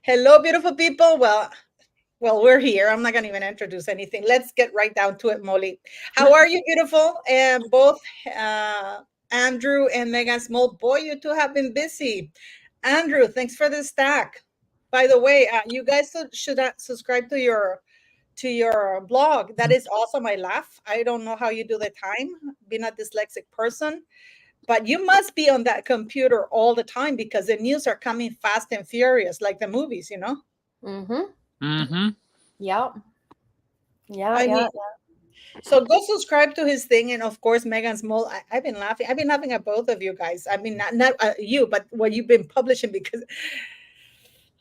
Hello, beautiful people. Well, we're here. I'm not going to even introduce anything. Let's get right down to it, Molly. How are you, beautiful? And both uh, Andrew and Megan Small. Boy, you two have been busy. Andrew, thanks for the stack. By the way, you guys should subscribe to your blog. That is awesome. I laugh. I don't know how you do the time, being a dyslexic person. But you must be on that computer all the time because the news are coming fast and furious, like the movies, you know? Mm-hmm. Mm-hmm. Yep. Yeah, I yeah. mean, so go subscribe to his thing. And of course, Megan Small, I've been laughing. I've been laughing at both of you guys. I mean, not you, but what you've been publishing because,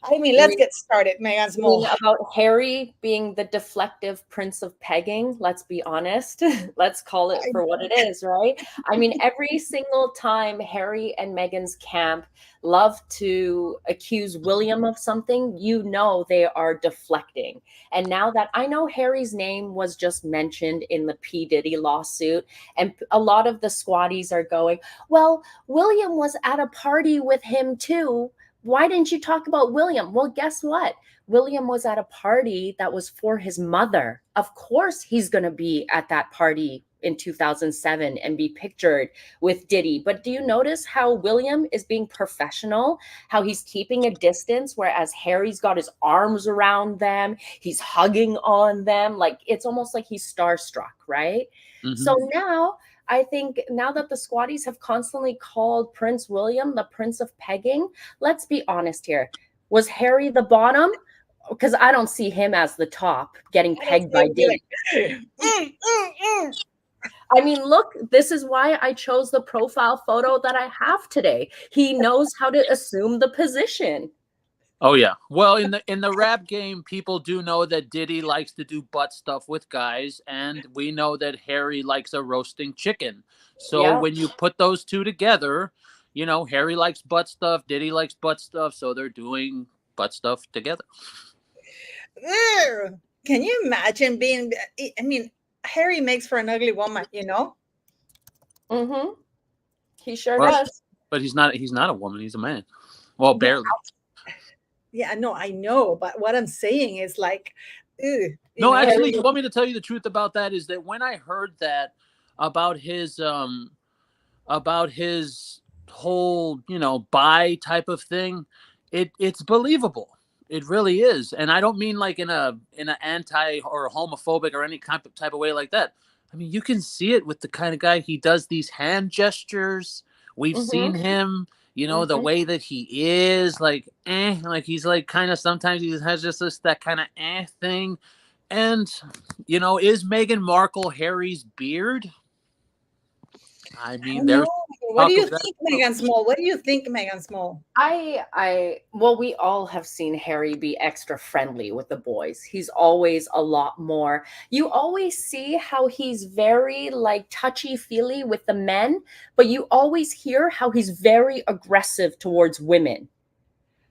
I mean, let's get started, Megan You mean Small. about Harry being the deflective prince of pegging? Let's be honest. Let's call it for what it is, right? I mean, every single time Harry and Meghan's camp love to accuse William of something, you know they are deflecting. And now that I know Harry's name was just mentioned in the P. Diddy lawsuit, and a lot of the squatties are going, well, William was at a party with him too. Why didn't you talk about William? Well, guess what? William was at a party that was for his mother. Of course, he's going to be at that party in 2007 and be pictured with Diddy. But do you notice how William is being professional? How he's keeping a distance, whereas Harry's got his arms around them, he's hugging on them. Like it's almost like he's starstruck, right? Mm-hmm. So now I think now that the squatties have constantly called Prince William the Prince of Pegging, let's be honest here. Was Harry the bottom? Because I don't see him as the top getting pegged by Diddy. I mean, look, this is why I chose the profile photo that I have today. He knows how to assume the position. Oh yeah. Well, in the rap game, people do know that Diddy likes to do butt stuff with guys, and we know that Harry likes a roasting chicken. So when you put those two together, you know, Harry likes butt stuff, Diddy likes butt stuff, so they're doing butt stuff together. Can you imagine being? I mean, Harry makes for an ugly woman, you know. Mm-hmm. He sure does. But he's not a woman. He's a man. Well, barely. Yeah, no, I know, but what I'm saying is like, no, actually, you want me to tell you the truth about that? Is that when I heard that about his whole, you know, bi type of thing, it's believable. It really is, and I don't mean like in an anti or homophobic or any type of way like that. I mean, you can see it with the kind of guy he does these hand gestures. We've seen him, you know, the way that he is, like he's like kind of sometimes he has just that kind of thing. And you know, is Meghan Markle Harry's beard? I mean, there's. What do you think, Megan Small? What do you think, Megan Small? Well, we all have seen Harry be extra friendly with the boys. He's always a lot more. You always see how he's very like touchy-feely with the men, but you always hear how he's very aggressive towards women.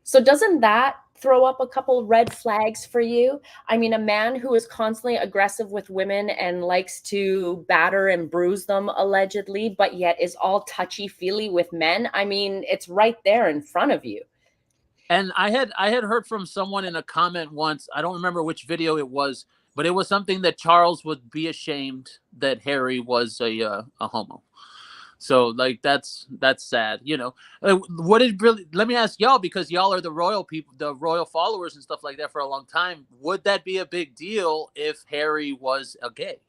So doesn't that throw up a couple red flags for you? I mean, a man who is constantly aggressive with women and likes to batter and bruise them allegedly, but yet is all touchy-feely with men. I mean, it's right there in front of you. And I had heard from someone in a comment once, I don't remember which video it was, but it was something that Charles would be ashamed that Harry was a homo. So like that's sad, you know. What is really? Let me ask y'all, because y'all are the royal people, the royal followers and stuff like that for a long time. Would that be a big deal if Harry was a gay?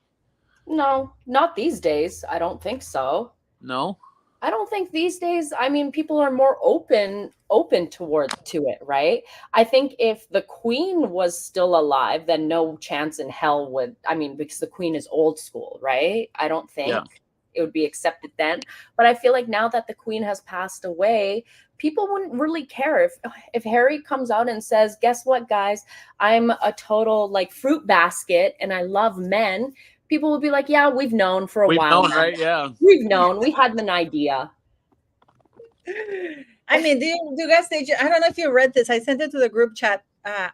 No, not these days. I don't think so. No, I don't think these days. I mean, people are more open to it, right? I think if the Queen was still alive, then no chance in hell would. I mean, because the Queen is old school, right? I don't think it would be accepted then. But I feel like now that the Queen has passed away, people wouldn't really care if Harry comes out and says, "Guess what, guys? I'm a total like fruit basket and I love men." People will be like, "Yeah, we've known for a while. Known, right? Yeah, we've known. We had an idea." I mean, do you guys? I don't know if you read this. I sent it to the group chat,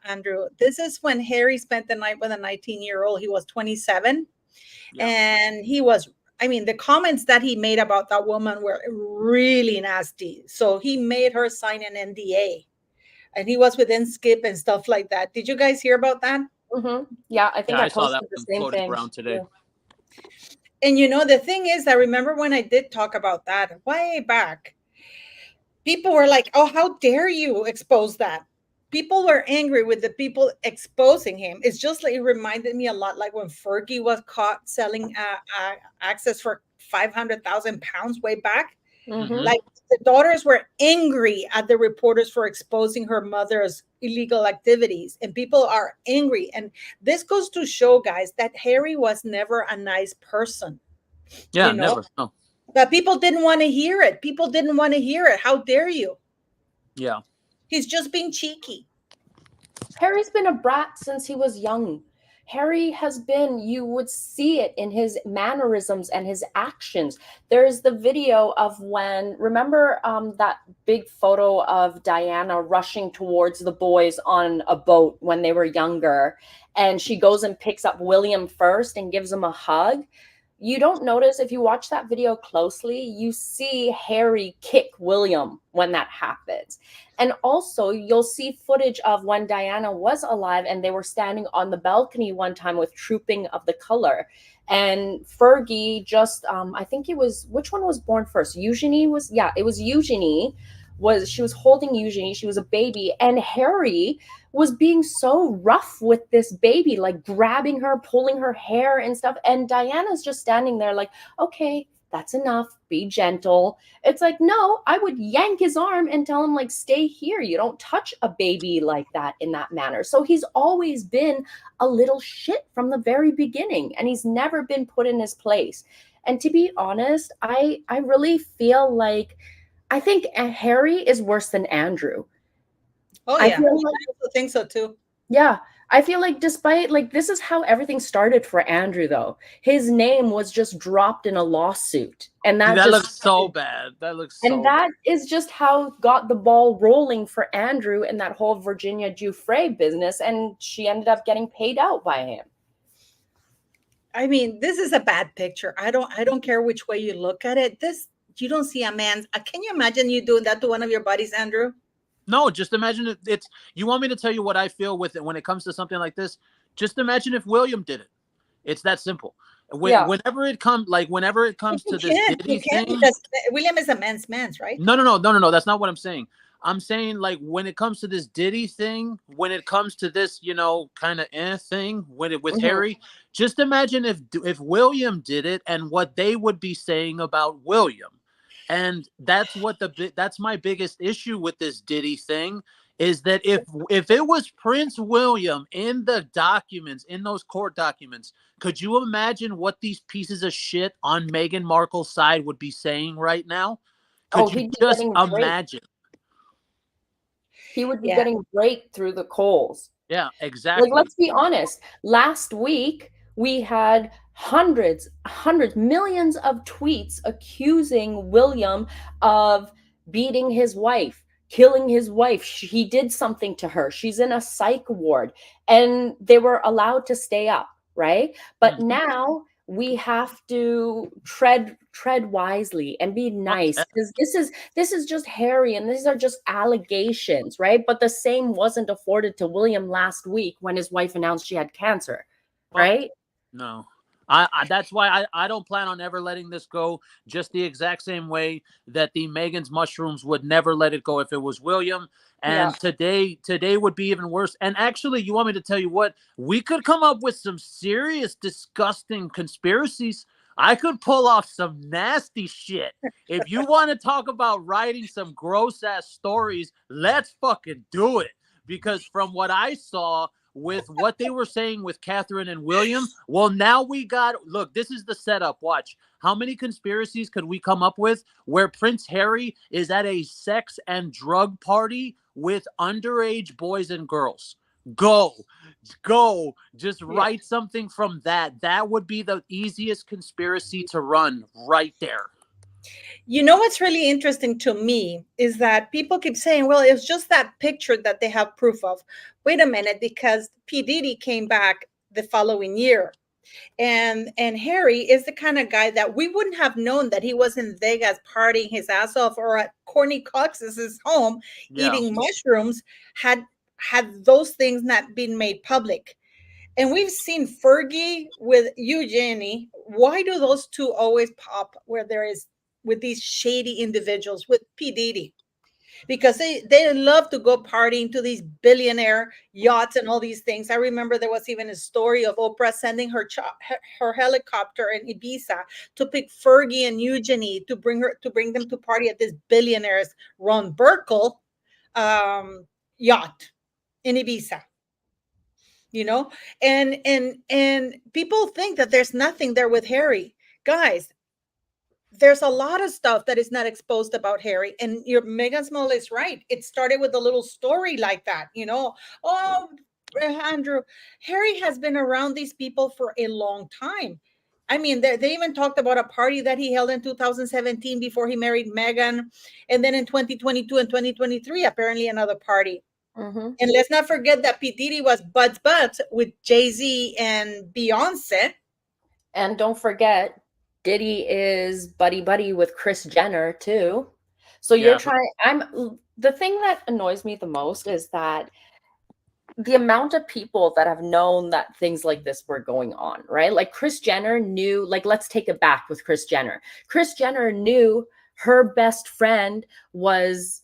Andrew. This is when Harry spent the night with a 19-year-old. He was 27, and he was. I mean, the comments that he made about that woman were really nasty. So he made her sign an NDA and he was within Skip and stuff like that. Did you guys hear about that? Yeah, I think Yeah, I I saw that posted the one same floating thing. around today. And the thing is, I remember when I did talk about that way back, people were like, "Oh, how dare you expose that?" People were angry with the people exposing him. It's just like it reminded me a lot like when Fergie was caught selling access for 500,000 pounds way back. Mhm. Like the daughters were angry at the reporters for exposing her mother's illegal activities, and people are angry. And this goes to show, guys, that Harry was never a nice person, Yeah, never. No. but people didn't want to hear it. People didn't want to hear it. How dare you? Yeah. He's just being cheeky. Harry's been a brat since he was young. Harry has been, you would see it in his mannerisms and his actions. There's the video of when, remember that big photo of Diana rushing towards the boys on a boat when they were younger, and she goes and picks up William first and gives him a hug? You don't notice, if you watch that video closely, you see Harry kick William when that happens. And also, you'll see footage of when Diana was alive and they were standing on the balcony one time with Trooping of the Color. And Fergie just, I think it was, which one was born first? Eugenie was, yeah, it was Eugenie. She was holding Eugenie. She was a baby. And Harry was being so rough with this baby, like grabbing her, pulling her hair and stuff. And Diana's just standing there like, okay, that's enough. Be gentle. It's like, no, I would yank his arm and tell him, like, stay here. You don't touch a baby like that in that manner. So he's always been a little shit from the very beginning, and he's never been put in his place. And to be honest, I really feel like, I think Harry is worse than Andrew. Oh, yeah. I also think so, too. Yeah. I feel like despite, like, this is how everything started for Andrew, though. His name was just dropped in a lawsuit. And that looks so bad. That looks so And that is just how got the ball rolling for Andrew and that whole Virginia Giuffre business. And she ended up getting paid out by him. I mean, this is a bad picture. I don't care which way you look at it. You don't see a man. Can you imagine you doing that to one of your buddies, Andrew? No, just imagine it's. You want me to tell you what I feel with it when it comes to something like this? Just imagine if William did it. It's that simple. Whenever it comes to this Diddy thing, because William is a man's, right? No. That's not what I'm saying. I'm saying, like, when it comes to this Diddy thing, when it comes to this, kind of thing with Harry, just imagine if William did it and what they would be saying about William. And that's my biggest issue with this Diddy thing, is that if it was Prince William in the documents, in those court documents, could you imagine what these pieces of shit on Meghan Markle's side would be saying right now? Could you just imagine? He would be getting raked through the coals. Yeah, exactly. Like, let's be honest. Last week, we had hundreds, millions of tweets accusing William of beating his wife, killing his wife. He did something to her. She's in a psych ward. And they were allowed to stay up, right? But now we have to tread wisely and be nice, because this is just Harry, and these are just allegations, right? But the same wasn't afforded to William last week when his wife announced she had cancer, right? No. That's why I don't plan on ever letting this go, just the exact same way that the Megan's mushrooms would never let it go if it was William. And today would be even worse. And actually, you want me to tell you what? We could come up with some serious, disgusting conspiracies. I could pull off some nasty shit. If you want to talk about writing some gross ass stories, let's fucking do it. Because from what I saw with what they were saying with Catherine and William, well, now look, this is the setup. Watch. How many conspiracies could we come up with where Prince Harry is at a sex and drug party with underage boys and girls? Go. Just write something from that. That would be the easiest conspiracy to run right there. You know what's really interesting to me is that people keep saying, well, it's just that picture that they have proof of. Wait a minute, because P. Diddy came back the following year. And Harry is the kind of guy that we wouldn't have known that he was in Vegas partying his ass off or at Corny Cox's home Yeah. eating mushrooms had those things not been made public. And we've seen Fergie with Eugenie. Why do those two always pop where there is with these shady individuals with P. Diddy? Because they love to go partying to these billionaire yachts and all these things. I remember there was even a story of Oprah sending her helicopter in Ibiza to pick Fergie and Eugenie to bring them to party at this billionaire's Ron Burkle yacht in Ibiza. You know, and people think that there's nothing there with Harry. Guys, there's a lot of stuff that is not exposed about Harry. And your Megan Small is right. It started with a little story like that, you know. Oh, Andrew, Harry has been around these people for a long time. I mean, they even talked about a party that he held in 2017 before he married Megan. And then in 2022 and 2023, apparently another party. Mm-hmm. And let's not forget that P. Diddy was buds with Jay-Z and Beyonce. And don't forget, Diddy is buddy with Kris Jenner too. So you're Yeah. trying. The thing that annoys me the most is that the amount of people that have known that things like this were going on, right? Like Kris Jenner knew, like, let's take it back with Kris Jenner. Kris Jenner knew her best friend was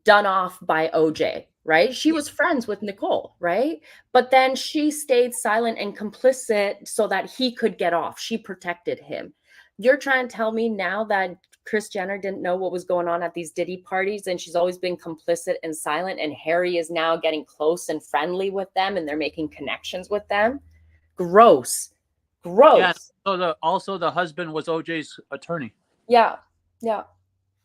done off by OJ, right? She was friends with Nicole, right? But then she stayed silent and complicit so that he could get off. She protected him. You're trying to tell me now that Kris Jenner didn't know what was going on at these Diddy parties and she's always been complicit and silent, and Harry is now getting close and friendly with them and they're making connections with them? Gross. Yeah. Gross. Also the husband was OJ's attorney. Yeah. Yeah.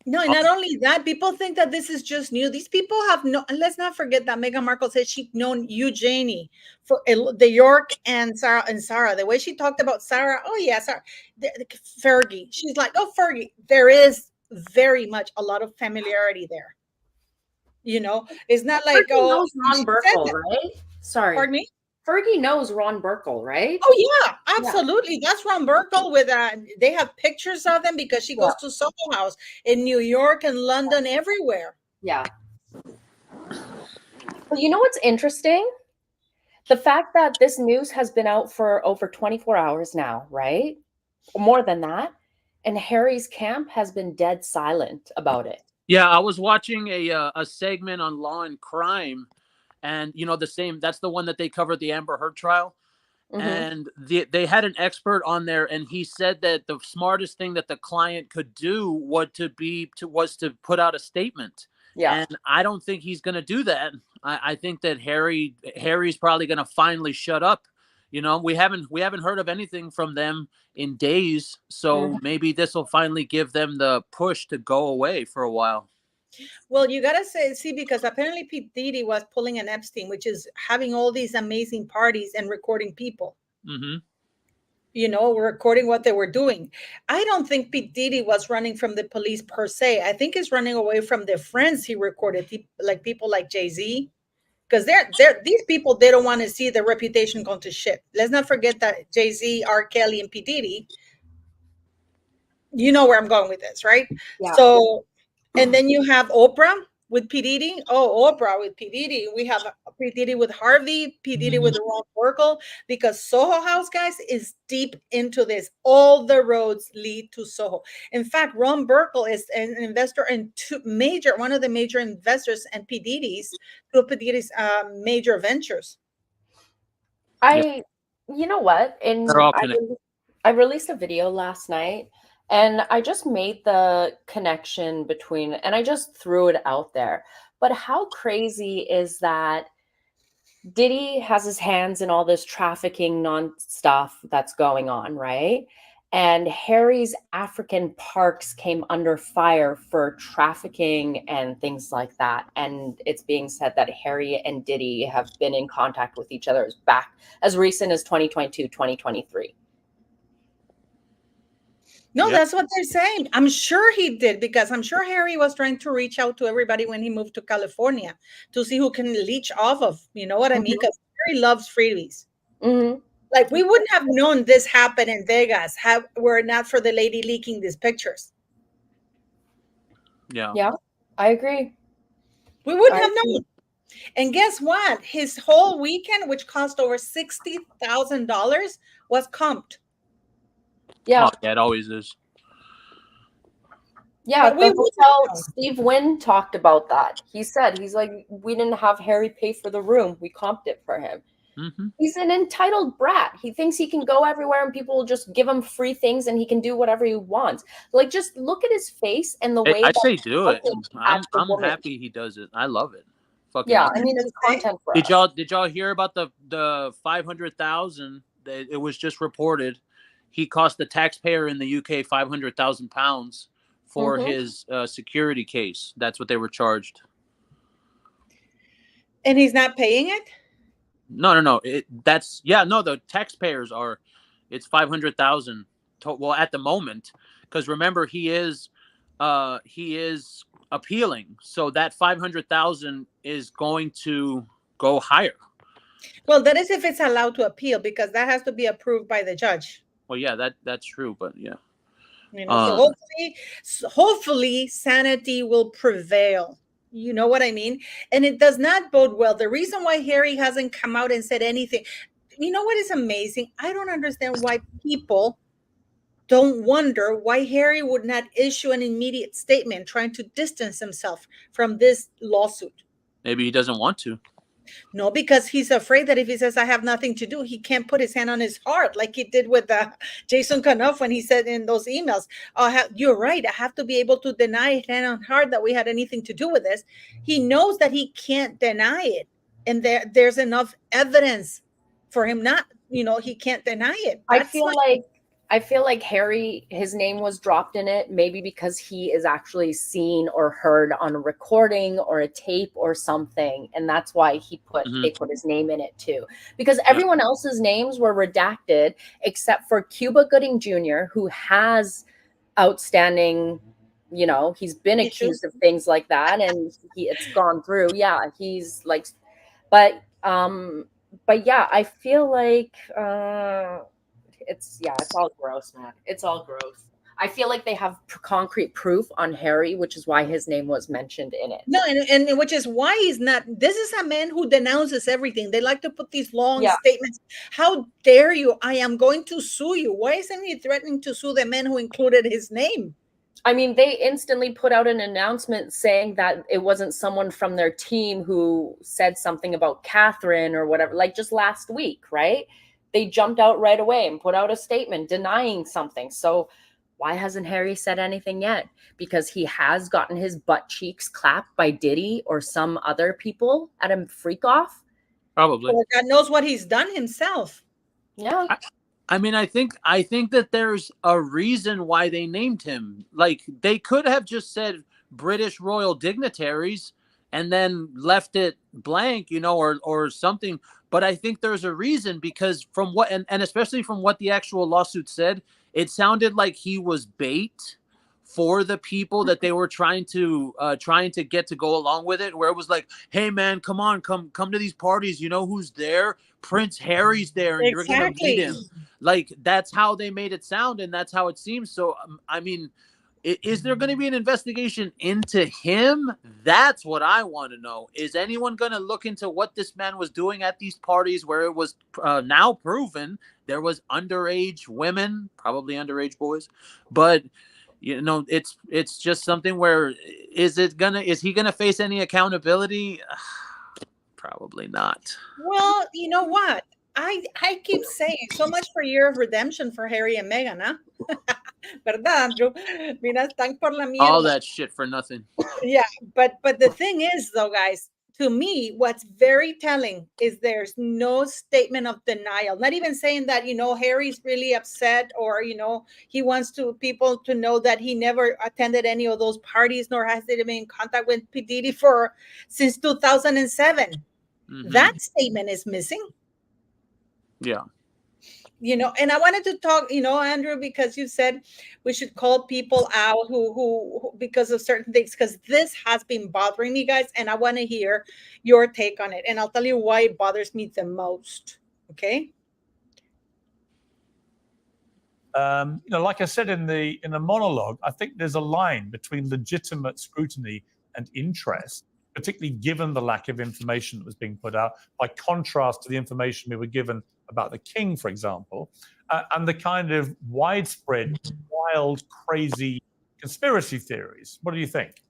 No, and not only that, people think that this is just new. These people have no, and let's not forget that Meghan Markle said she'd known Eugenie for the York and Sarah. The way she talked about Sarah, oh yeah, Sarah, Fergie. She's like, oh Fergie. There is very much a lot of familiarity there. You know, it's not like Fergie knows she Ron said Burkle, that. right? Sorry. Pardon me. Fergie knows Ron Burkle, right? Oh yeah, absolutely. That's Ron Burkle with they have pictures of them because she goes to Soho House in New York and London, everywhere. Yeah. But you know what's interesting? The fact that this news has been out for over 24 hours now, right? More than that. And Harry's camp has been dead silent about it. Yeah, I was watching a segment on Law and Crime, and you know that's the one that they covered the Amber Heard trial. Mm-hmm. And they had an expert on there, and he said that the smartest thing that the client could do was to put out a statement. Yeah. And I don't think he's going to do that. I think that Harry's probably going to finally shut up. You know, we haven't heard of anything from them in days, so maybe this will finally give them the push to go away for a while. Well, you gotta see, because apparently P. Diddy was pulling an Epstein, which is having all these amazing parties and recording people. Mm-hmm. You know, recording what they were doing. I don't think P. Diddy was running from the police per se. I think he's running away from the friends he recorded, like people like Jay-Z. Because these people, they don't want to see their reputation go to shit. Let's not forget that Jay-Z, R. Kelly, and P. Diddy, you know where I'm going with this, right? Yeah. So, and then you have Oprah with P. Diddy. Oh, Oprah with P. Diddy. We have P. Diddy with Harvey, P. Diddy with Ron Burkle, because Soho House, guys, is deep into this. All the roads lead to Soho. In fact, Ron Burkle is an investor in one of the major investors in P. Diddy's major ventures. You know what? I released a video last night. And I just made the connection between, and I just threw it out there. But how crazy is that Diddy has his hands in all this trafficking stuff that's going on, right? And Harry's African parks came under fire for trafficking and things like that. And it's being said that Harry and Diddy have been in contact with each other back as recent as 2022, 2023. No, that's what they're saying. I'm sure he did, because I'm sure Harry was trying to reach out to everybody when he moved to California to see who can leech off of. You know what I mean? Because Harry loves freebies. Mm-hmm. Like, we wouldn't have known this happened in Vegas were it not for the lady leaking these pictures. Yeah. Yeah, I agree. We wouldn't have known. And guess what? His whole weekend, which cost over $60,000, was comped. Yeah. Oh, yeah, it always is. Yeah, But we the wouldn't hotel, have known. Steve Wynn talked about that. He's like, we didn't have Harry pay for the room. We comped it for him. Mm-hmm. He's an entitled brat. He thinks he can go everywhere and people will just give him free things and he can do whatever he wants. Like, just look at his face and the way I that say he's do it. looking at the I'm woman. happy he does it. I love it. Fucking Yeah, awesome. I mean, it's content for us. Did y'all hear about the 500,000? It was just reported. He cost the taxpayer in the UK £500,000 for his security case. That's what they were charged. And he's not paying it? No. The taxpayers are. It's 500,000. Well, at the moment, because remember he is appealing, so that 500,000 is going to go higher. Well, that is if it's allowed to appeal, because that has to be approved by the judge. Well, yeah, that's true, but yeah. So hopefully sanity will prevail. You know what I mean? And it does not bode well. The reason why Harry hasn't come out and said anything, you know what is amazing? I don't understand why people don't wonder why Harry would not issue an immediate statement trying to distance himself from this lawsuit. Maybe he doesn't want to. No, because he's afraid that if he says, I have nothing to do, he can't put his hand on his heart like he did with Jason Kanoff when he said in those emails, you're right, I have to be able to deny hand on heart that we had anything to do with this. He knows that he can't deny it. And there's enough evidence for him not, he can't deny it. I feel like Harry, his name was dropped in it, maybe because he is actually seen or heard on a recording or a tape or something. And that's why they put his name in it too. Because everyone else's names were redacted except for Cuba Gooding Jr., who has outstanding, he's been accused of things like that and it's gone through. Yeah, he's like, but yeah, I feel like, it's all gross, man. It's all gross. I feel like they have concrete proof on Harry, which is why his name was mentioned in it. No, and which is why he's not. This is a man who denounces everything. They like to put these long statements. How dare you? I am going to sue you. Why isn't he threatening to sue the man who included his name? I mean, they instantly put out an announcement saying that it wasn't someone from their team who said something about Catherine or whatever, like just last week, right? They jumped out right away and put out a statement denying something. So why hasn't Harry said anything yet? Because he has gotten his butt cheeks clapped by Diddy or some other people at a freak off. Probably. Well, God knows what he's done himself. Yeah. I mean, I think that there's a reason why they named him. Like, they could have just said British royal dignitaries and then left it blank, or something. But I think there's a reason, because from what, and especially from what the actual lawsuit said, it sounded like he was bait for the people that they were trying to get to go along with it, where it was like, hey man, come on, come to these parties. You know who's there? Prince Harry's there, and you're gonna meet him. Like, that's how they made it sound, and that's how it seems. So I mean, is there going to be an investigation into him? That's what I want to know. Is anyone going to look into what this man was doing at these parties where it was now proven there was underage women, probably underage boys, but it's just something where is he gonna face any accountability? Probably not. Well, you know what? I keep saying so much for Year of Redemption for Harry and Meghan, huh? ¿Verdad, Andrew? Mira, están por la mierda. All that shit for nothing. Yeah, but the thing is, though, guys, to me, what's very telling is there's no statement of denial. Not even saying that, Harry's really upset, or, he wants people to know that he never attended any of those parties, nor has he been in contact with P. Diddy since 2007. Mm-hmm. That statement is missing. Yeah. And I wanted to talk, Andrew, because you said we should call people out who because of certain things, because this has been bothering me, guys, and I want to hear your take on it. And I'll tell you why it bothers me the most. Okay. Like I said in the monologue, I think there's a line between legitimate scrutiny and interest, particularly given the lack of information that was being put out, by contrast to the information we were given about the king, for example, and the kind of widespread, wild, crazy conspiracy theories. What do you think?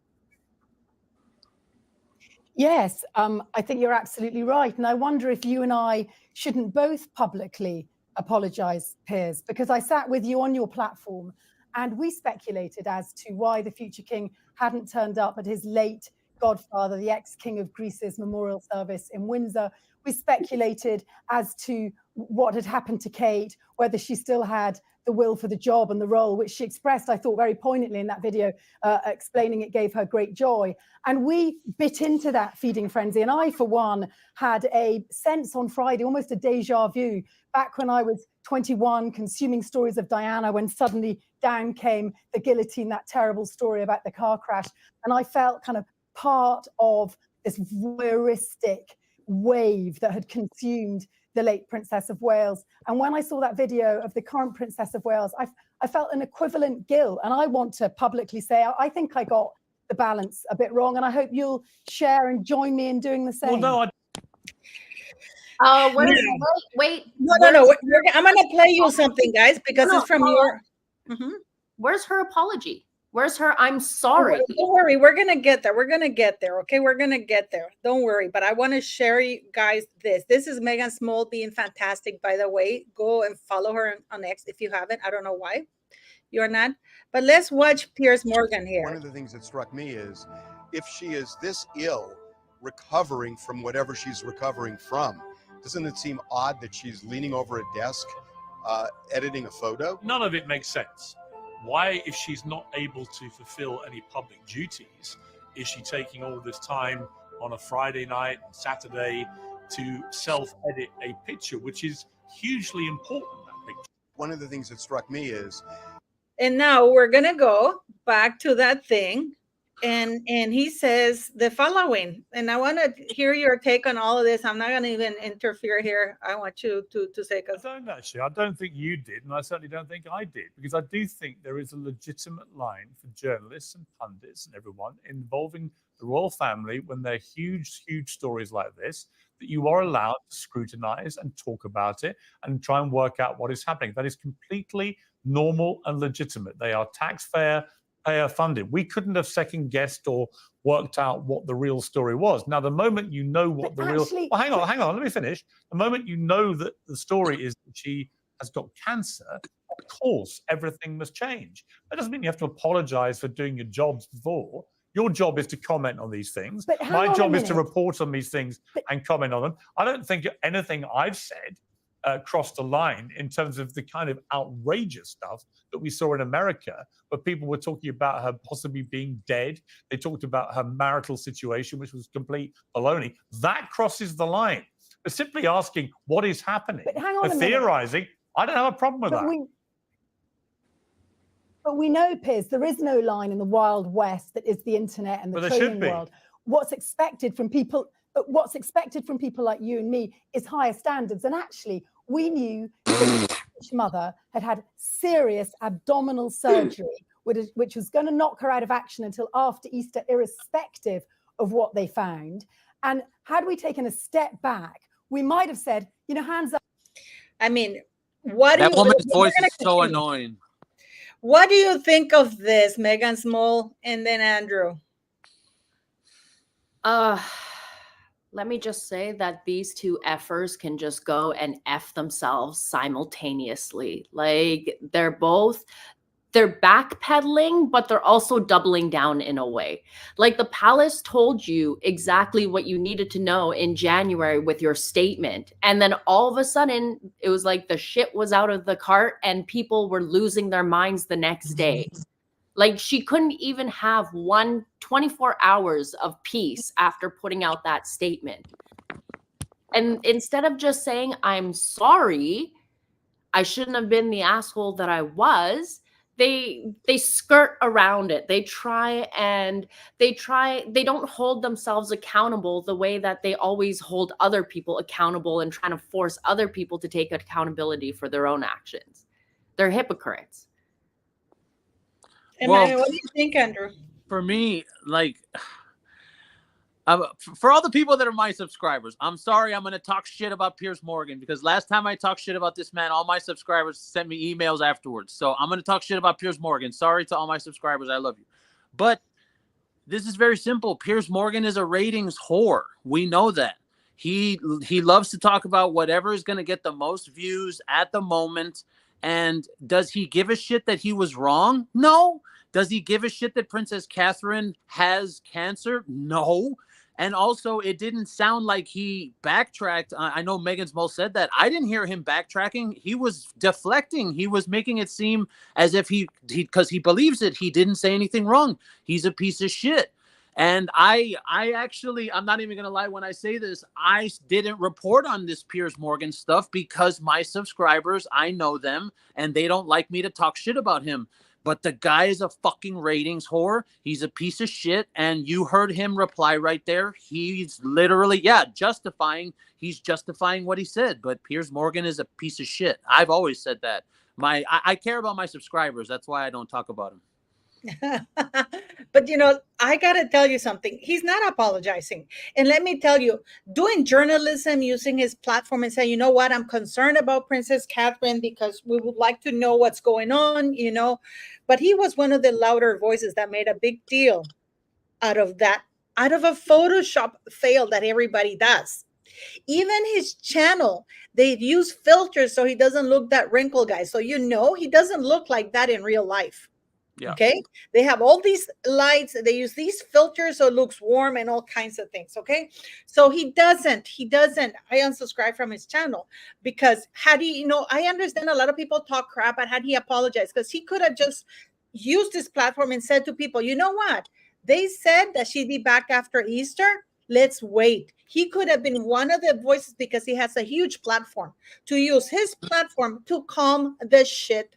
Yes, I think you're absolutely right. And I wonder if you and I shouldn't both publicly apologize, Piers, because I sat with you on your platform and we speculated as to why the future king hadn't turned up at his late godfather, the ex-king of Greece's memorial service in Windsor. We speculated as to what had happened to Kate, whether she still had the will for the job and the role, which she expressed, I thought, very poignantly in that video, explaining it gave her great joy. And we bit into that feeding frenzy. And I, for one, had a sense on Friday, almost a deja vu, back when I was 21, consuming stories of Diana, when suddenly down came the guillotine, that terrible story about the car crash. And I felt kind of part of this voyeuristic wave that had consumed the late Princess of Wales. And when I saw that video of the current Princess of Wales, I felt an equivalent guilt. And I want to publicly say, I think I got the balance a bit wrong. And I hope you'll share and join me in doing the same. Well, no, wait. No. I'm going to play you something, guys, because it's from your... Where's her apology? Where's her, I'm sorry. Don't worry, we're going to get there. We're going to get there, okay? We're going to get there. Don't worry. But I want to share you guys this. This is Megan Small being fantastic, by the way. Go and follow her on X if you haven't. I don't know why you're not. But let's watch Piers Morgan here. One of the things that struck me is if she is this ill, recovering from whatever she's recovering from, doesn't it seem odd that she's leaning over a desk, editing a photo? None of it makes sense. Why, if she's not able to fulfill any public duties, is she taking all this time on a Friday night and Saturday to self-edit a picture, which is hugely important, that picture? One of the things that struck me is... And now we're going to go back to that thing. And he says the following, and I want to hear your take on all of this. I'm not going to even interfere here. I want you to say, because I don't think you did, and I certainly don't think I did, because I do think there is a legitimate line for journalists and pundits and everyone involving the royal family when they're huge stories like this, that you are allowed to scrutinize and talk about it and try and work out what is happening. That is completely normal and legitimate. They are taxpayer funded. We couldn't have second guessed or worked out what the real story was. Now, the moment you know what well, hang on, let me finish. The moment you know that the story is that she has got cancer, of course, everything must change. That doesn't mean you have to apologize for doing your jobs before. Your job is to comment on these things. My job is to report on these things and comment on them. I don't think anything I've said crossed the line in terms of the kind of outrageous stuff that we saw in America, where people were talking about her possibly being dead. They talked about her marital situation, which was complete baloney. That crosses the line. But simply asking what is happening, or theorizing, I don't have a problem with that. But we know, Piers, there is no line in the Wild West that is the internet and the training world. What's expected from people like you and me is higher standards. And actually, we knew that each mother had serious abdominal surgery, which was going to knock her out of action until after Easter, irrespective of what they found. And had we taken a step back, we might have said, hands up. I mean, that woman's voice is so annoying. What do you think of this, Megan Small, and then Andrew? Let me just say that these two effers can just go and F themselves simultaneously. Like they're backpedaling, but they're also doubling down in a way. Like the palace told you exactly what you needed to know in January with your statement. And then all of a sudden it was like the shit was out of the cart and people were losing their minds the next day. Like she couldn't even have 24 hours of peace after putting out that statement. And instead of just saying, I'm sorry, I shouldn't have been the asshole that I was, they skirt around it. They don't hold themselves accountable the way that they always hold other people accountable and trying to force other people to take accountability for their own actions. They're hypocrites. And Well, what do you think, Andrew? for me, like, for all the people that are my subscribers, I'm sorry, I'm going to talk shit about Piers Morgan, because last time I talked shit about this man, all my subscribers sent me emails afterwards. So I'm going to talk shit about Piers Morgan. Sorry to all my subscribers. I love you. But this is very simple. Piers Morgan is a ratings whore. We know that. He loves to talk about whatever is going to get the most views at the moment. And does he give a shit that he was wrong? No. Does he give a shit that Princess Catherine has cancer? No. And also, it didn't sound like he backtracked. I know Megan's Mole said that. I didn't hear him backtracking. He was deflecting. He was making it seem as if because he believes it, he didn't say anything wrong. He's a piece of shit. And I actually, I'm not even going to lie when I say this, I didn't report on this Piers Morgan stuff because my subscribers, I know them, and they don't like me to talk shit about him. But the guy is a fucking ratings whore. He's a piece of shit. And you heard him reply right there. He's literally, justifying. He's justifying what he said. But Piers Morgan is a piece of shit. I've always said that. I care about my subscribers. That's why I don't talk about him. But I gotta tell you something. He's not apologizing. And let me tell you, doing journalism using his platform and saying, you know what, I'm concerned about Princess Catherine because we would like to know what's going on, But he was one of the louder voices that made a big deal out of that, out of a Photoshop fail that everybody does. Even his channel, they use filters so he doesn't look that wrinkled guy. So he doesn't look like that in real life. Yeah. Okay. They have all these lights. They use these filters so it looks warm and all kinds of things. Okay. So he doesn't. I unsubscribed from his channel because had he, I understand a lot of people talk crap, but had he apologized, because he could have just used his platform and said to people, you know what? They said that she'd be back after Easter. Let's wait. He could have been one of the voices because he has a huge platform to use his platform to calm the shit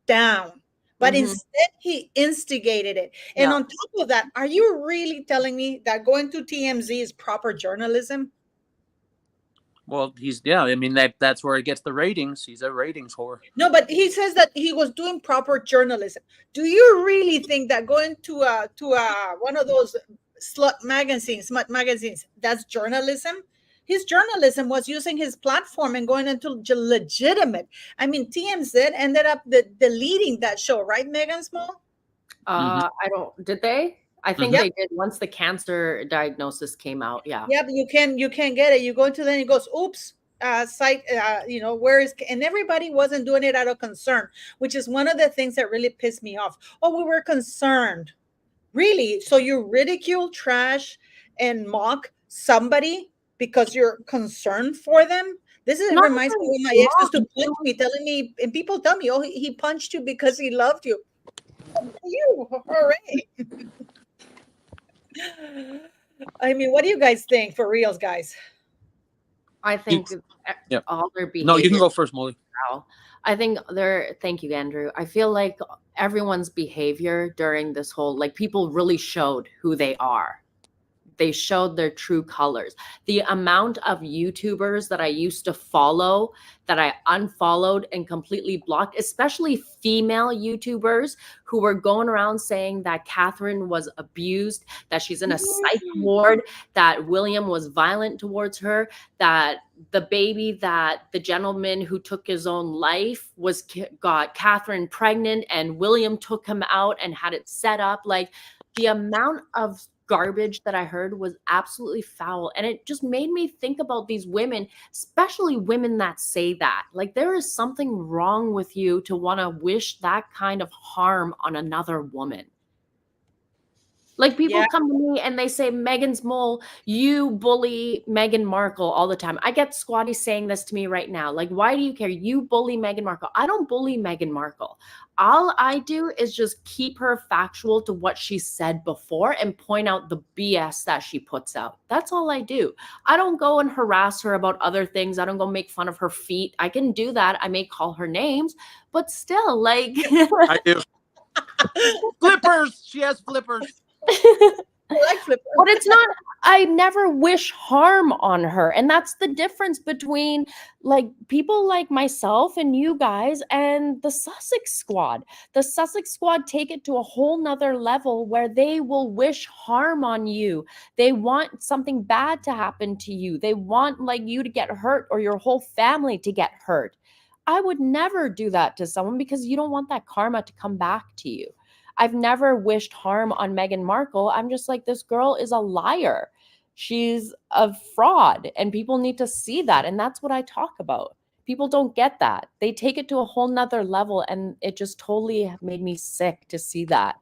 down. But instead, he instigated it. And on top of that, are you really telling me that going to TMZ is proper journalism? Well, I mean, that's where he gets the ratings. He's a ratings whore. No, but he says that he was doing proper journalism. Do you really think that going to one of those smut magazines, that's journalism? His journalism was using his platform and going into legitimate. I mean, TMZ ended up deleting that show, right, Megan Small? Did they? I think they did once the cancer diagnosis came out. Yeah. Yeah, but you can get it. You go into then it goes, oops, site, where is, and everybody wasn't doing it out of concern, which is one of the things that really pissed me off. Oh, we were concerned. Really? So you ridicule, trash, and mock somebody because you're concerned for them? Reminds me of my ex used to punch me, telling me, and people tell me, oh, he punched you because he loved you. You, hooray. I mean, what do you guys think, for reals, guys? I think all their behavior. No, you can go first, Molly. I think thank you, Andrew. I feel like everyone's behavior during this whole, people really showed who they are. They showed their true colors. The amount of YouTubers that I used to follow that I unfollowed and completely blocked, especially female YouTubers who were going around saying that Catherine was abused, that she's in a psych ward, that William was violent towards her, that the baby that the gentleman who took his own life got Catherine pregnant and William took him out and had it set up. The amount of garbage that I heard was absolutely foul. And it just made me think about these women, especially women that say that. There is something wrong with you to want to wish that kind of harm on another woman. People come to me and they say, Meghan's Mole, you bully Meghan Markle all the time. I get Squatty saying this to me right now. Why do you care? You bully Meghan Markle. I don't bully Meghan Markle. All I do is just keep her factual to what she said before and point out the BS that she puts out. That's all I do. I don't go and harass her about other things. I don't go make fun of her feet. I can do that. I may call her names, but still, I do. Flippers. She has flippers. like Flipper. But it's not, I never wish harm on her. And that's the difference between like people like myself and you guys and the Sussex squad. The Sussex squad take it to a whole nother level where they will wish harm on you. They want something bad to happen to you. They want like you to get hurt or your whole family to get hurt. I would never do that to someone because you don't want that karma to come back to you. I've never wished harm on Meghan Markle. I'm just like, this girl is a liar. She's a fraud, and people need to see that. And that's what I talk about. People don't get that. They take it to a whole nother level, and it just totally made me sick to see that.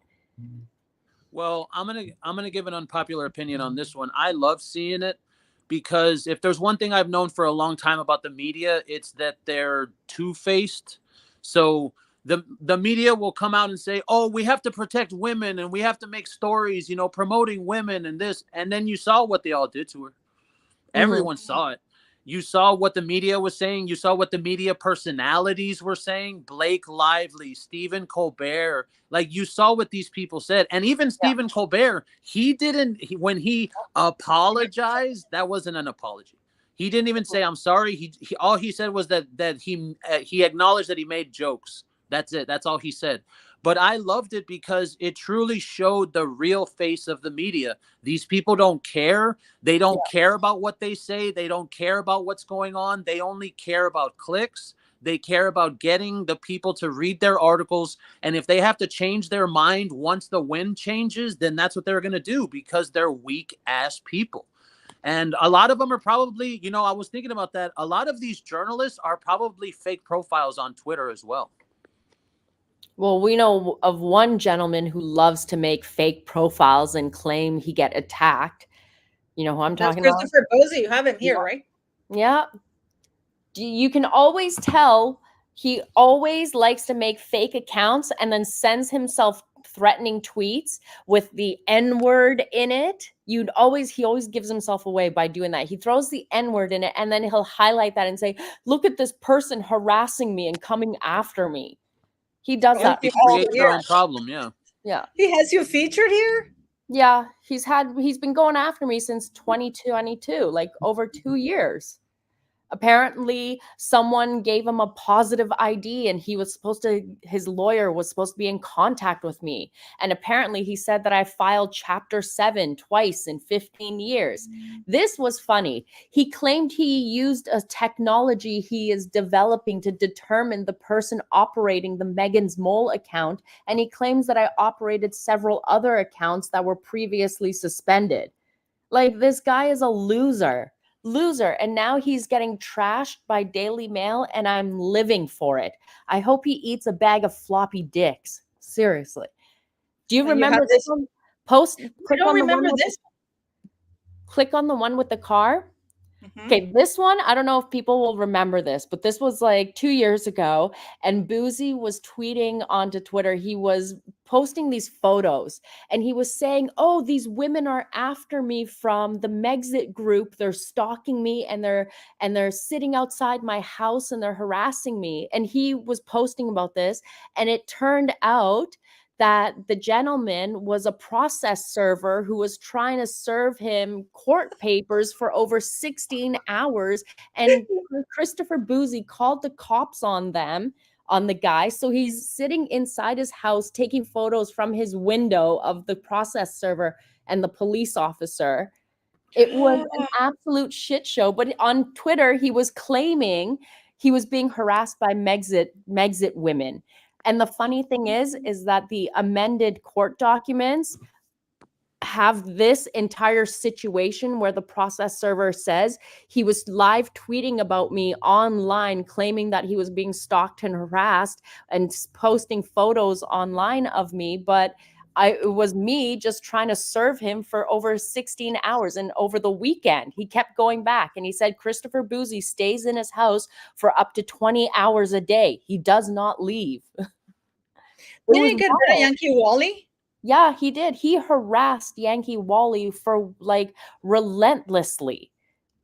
Well, I'm gonna give an unpopular opinion on this one. I love seeing it because if there's one thing I've known for a long time about the media, it's that they're two-faced. So the media will come out and say, "Oh, we have to protect women and we have to make stories, promoting women and this." And then you saw what they all did to her. Everyone saw it. You saw what the media was saying. You saw what the media personalities were saying. Blake Lively, Stephen Colbert. Like, you saw what these people said. And even Stephen Colbert, when he apologized, that wasn't an apology. He didn't even say, "I'm sorry." He all he said was that he acknowledged that he made jokes. That's it. That's all he said. But I loved it because it truly showed the real face of the media. These people don't care. They don't care about what they say. They don't care about what's going on. They only care about clicks. They care about getting the people to read their articles. And if they have to change their mind once the wind changes, then that's what they're going to do because they're weak ass people. And a lot of them are probably, I was thinking about that. A lot of these journalists are probably fake profiles on Twitter as well. Well, we know of one gentleman who loves to make fake profiles and claim he get attacked. You know who I'm talking about? Christopher Bozy. You have him here, right? Yeah. You can always tell he always likes to make fake accounts and then sends himself threatening tweets with the N-word in it. He always gives himself away by doing that. He throws the N-word in it and then he'll highlight that and say, "Look at this person harassing me and coming after me." He does that. He creates their own problem. Yeah. Yeah. He has you featured here? Yeah. He's been going after me since 2022, like over 2 years. Apparently, someone gave him a positive ID and his lawyer was supposed to be in contact with me. And apparently he said that I filed Chapter 7 twice in 15 years. This was funny. He claimed he used a technology he is developing to determine the person operating the Megan's Mole account. And he claims that I operated several other accounts that were previously suspended. Like, this guy is a loser. And now he's getting trashed by Daily Mail and I'm living for it. I hope he eats a bag of floppy dicks. Seriously. Do you remember this one? Click on the one with the car. Okay, this one, I don't know if people will remember this, but this was like 2 years ago, and Boozy was tweeting onto Twitter. He was posting these photos, and he was saying, "Oh, these women are after me from the Megxit group. They're stalking me, and they're sitting outside my house, and they're harassing me." And he was posting about this, and it turned out that the gentleman was a process server who was trying to serve him court papers for over 16 hours. And Christopher Boozy called the cops on the guy. So he's sitting inside his house taking photos from his window of the process server and the police officer. It was an absolute shit show. But on Twitter, he was claiming he was being harassed by Megxit women. And the funny thing is that the amended court documents have this entire situation where the process server says he was live tweeting about me online, claiming that he was being stalked and harassed and posting photos online of me. But it was me just trying to serve him for over 16 hours. And over the weekend, he kept going back and he said Christopher Boozy stays in his house for up to 20 hours a day. He does not leave. Did he get rid of Yankee Wally? Yeah, he did. He harassed Yankee Wally for like relentlessly.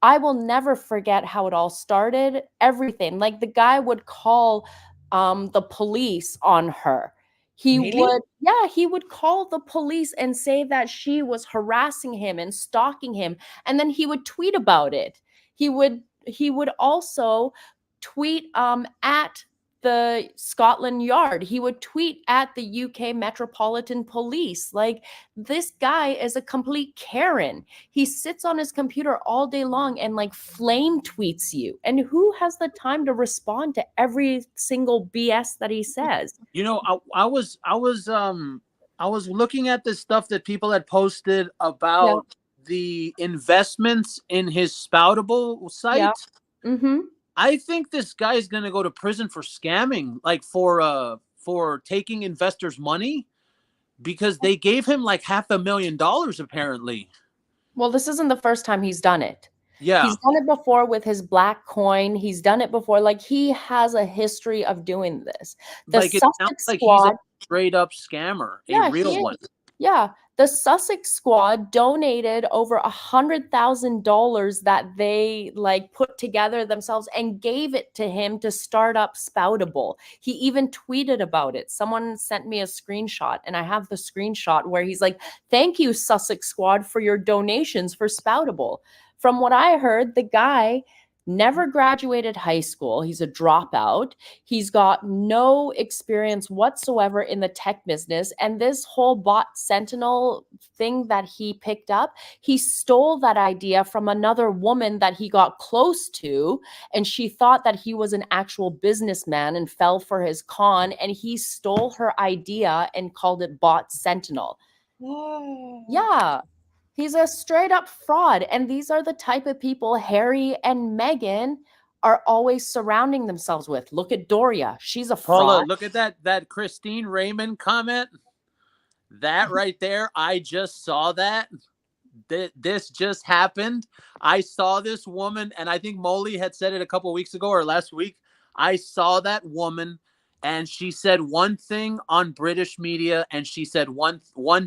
I will never forget how it all started. Everything. Like, the guy would call the police on her. He Really? would, yeah, he would call the police and say that she was harassing him and stalking him, and then he would tweet about it. He would also tweet at the Scotland Yard. He would tweet at the UK Metropolitan Police. Like, this guy is a complete Karen. He sits on his computer all day long and like flame tweets you. And who has the time to respond to every single BS that he says? You know, I was looking at the stuff that people had posted about the investments in his Spoutable site. Yeah. Mm-hmm. I think this guy is going to go to prison for scamming, like for taking investors' money, because they gave him like $500,000 apparently. Well, this isn't the first time he's done it. Yeah, He's done it before with his black coin. He's done it before. Like, he has a history of doing this. The like it sounds Sussex like Squad, he's a straight up scammer, Yeah, a real he one. yeah, the Sussex Squad donated over $100,000 that they like put together themselves and gave it to him to start up Spoutable. He even tweeted about it. Someone sent me a screenshot, and I have the screenshot where he's like, "Thank you, Sussex Squad, for your donations for Spoutable." From what I heard, the guy never graduated high school. He's a dropout. He's got no experience whatsoever in the tech business. And this whole bot Sentinel thing that he picked up, he stole that idea from another woman that he got close to. And she thought that he was an actual businessman and fell for his con. And he stole her idea and called it bot Sentinel. Oh. Yeah. He's a straight up fraud. And these are the type of people Harry and Meghan are always surrounding themselves with. Look at Doria. She's a Paula, fraud. look at that Christine Raymond comment. That right there, I just saw that. This just happened. I saw this woman, and I think Molly had said it a couple weeks ago or last week. I saw that woman, and she said one thing on British media, and she said one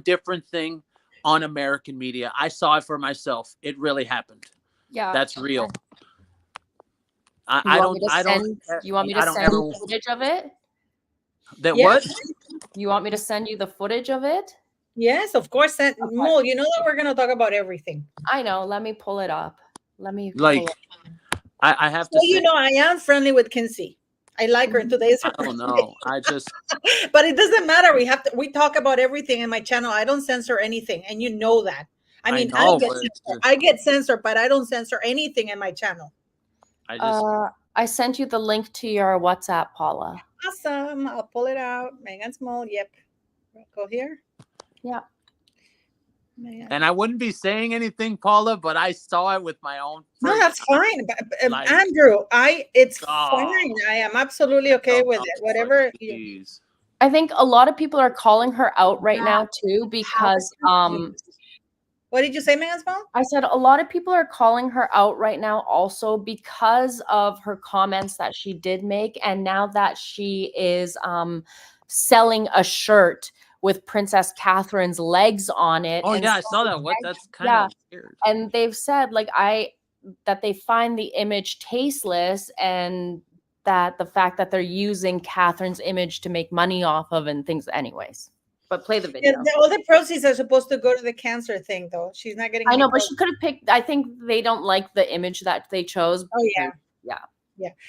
different thing on American media. I saw it for myself. It really happened. Yeah. That's real. You want me to send you the footage of it? That Yeah. what? You want me to send you the footage of it? Yes, of course. Mo, you know that we're going to talk about everything. I know. Let me pull it up. I have to Well, say, you know, I am friendly with Kinsey. I like her. Today's her I don't birthday. know. I just But it doesn't matter. We talk about everything in my channel. I don't censor anything, and you know that. I mean, I get censored, but I don't censor anything in my channel. I sent you the link to your WhatsApp, Paula. Awesome. I'll pull it out. Megan Small. Yep. Go here. Yeah. And I wouldn't be saying anything, Paula, but I saw it with my own. No, that's fine. But, Andrew, it's fine. I am absolutely okay with it. Whatever. I think a lot of people are calling her out right now too, because what did you say, Megan Small? I said a lot of people are calling her out right now also because of her comments that she did make, and now that she is selling a shirt with Princess Catherine's legs on it. Oh yeah, I saw that. What? That's kind of weird. And they've said that they find the image tasteless, and that the fact that they're using Catherine's image to make money off of and things. Anyways, but play the video. Yeah, all the proceeds are supposed to go to the cancer thing, though. She's not getting. I know, but she could have picked. I think they don't like the image that they chose. Oh yeah.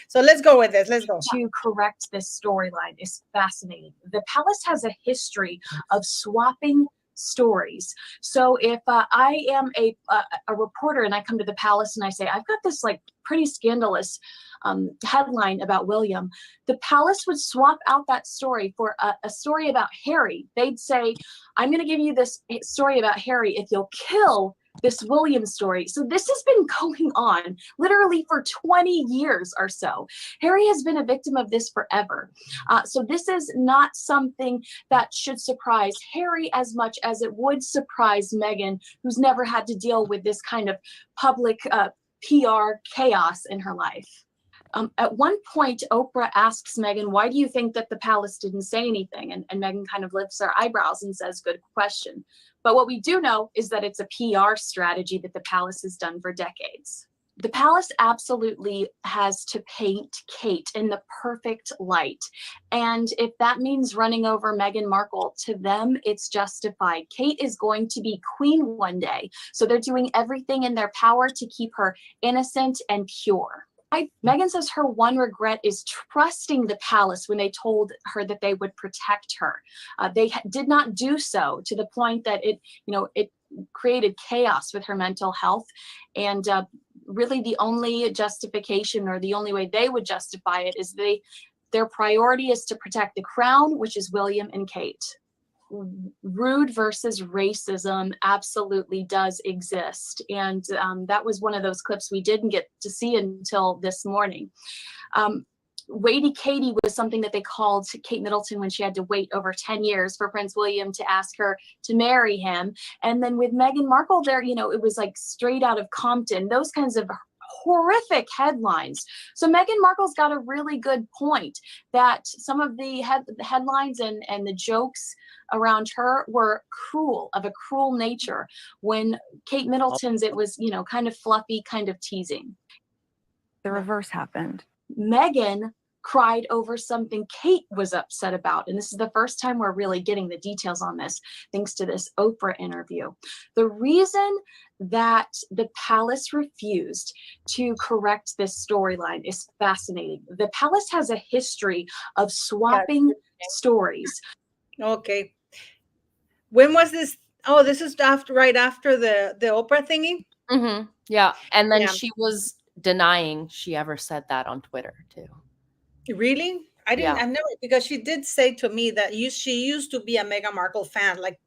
So let's go with this. Let's go. To correct this storyline is fascinating. The palace has a history of swapping stories. So if I am a reporter and I come to the palace and I say, I've got this like pretty scandalous headline about William, the palace would swap out that story for a story about Harry. They'd say, I'm going to give you this story about Harry if you'll kill this William story. So this has been going on literally for 20 years or so. Harry has been a victim of this forever. So this is not something that should surprise Harry as much as it would surprise Meghan, who's never had to deal with this kind of public PR chaos in her life. At one point, Oprah asks Meghan, why do you think that the palace didn't say anything? And Meghan kind of lifts her eyebrows and says, good question. But what we do know is that it's a PR strategy that the palace has done for decades. The palace absolutely has to paint Kate in the perfect light. And if that means running over Meghan Markle, to them, it's justified. Kate is going to be queen one day. So they're doing everything in their power to keep her innocent and pure. Meghan says her one regret is trusting the palace when they told her that they would protect her. They did not do so, to the point that it created chaos with her mental health. And really the only justification, or the only way they would justify it, is their priority is to protect the crown, which is William and Kate. Rude versus racism absolutely does exist. And that was one of those clips we didn't get to see until this morning. Waity Katie was something that they called Kate Middleton when she had to wait over 10 years for Prince William to ask her to marry him. And then with Meghan Markle there, it was like straight out of Compton, those kinds of horrific headlines. So Meghan Markle's got a really good point that some of the headlines and the jokes around her were of a cruel nature. When Kate Middleton's, it was, kind of fluffy, kind of teasing. The reverse happened. Meghan cried over something Kate was upset about. And this is the first time we're really getting the details on this, thanks to this Oprah interview. The reason that the palace refused to correct this storyline is fascinating. The palace has a history of swapping stories. Okay. When was this? Oh, this is right after the Oprah thingy? Mm-hmm. Yeah. And then she was denying she ever said that on Twitter too. Really? I never, because she did say to me that she used to be a Meghan Markle fan, like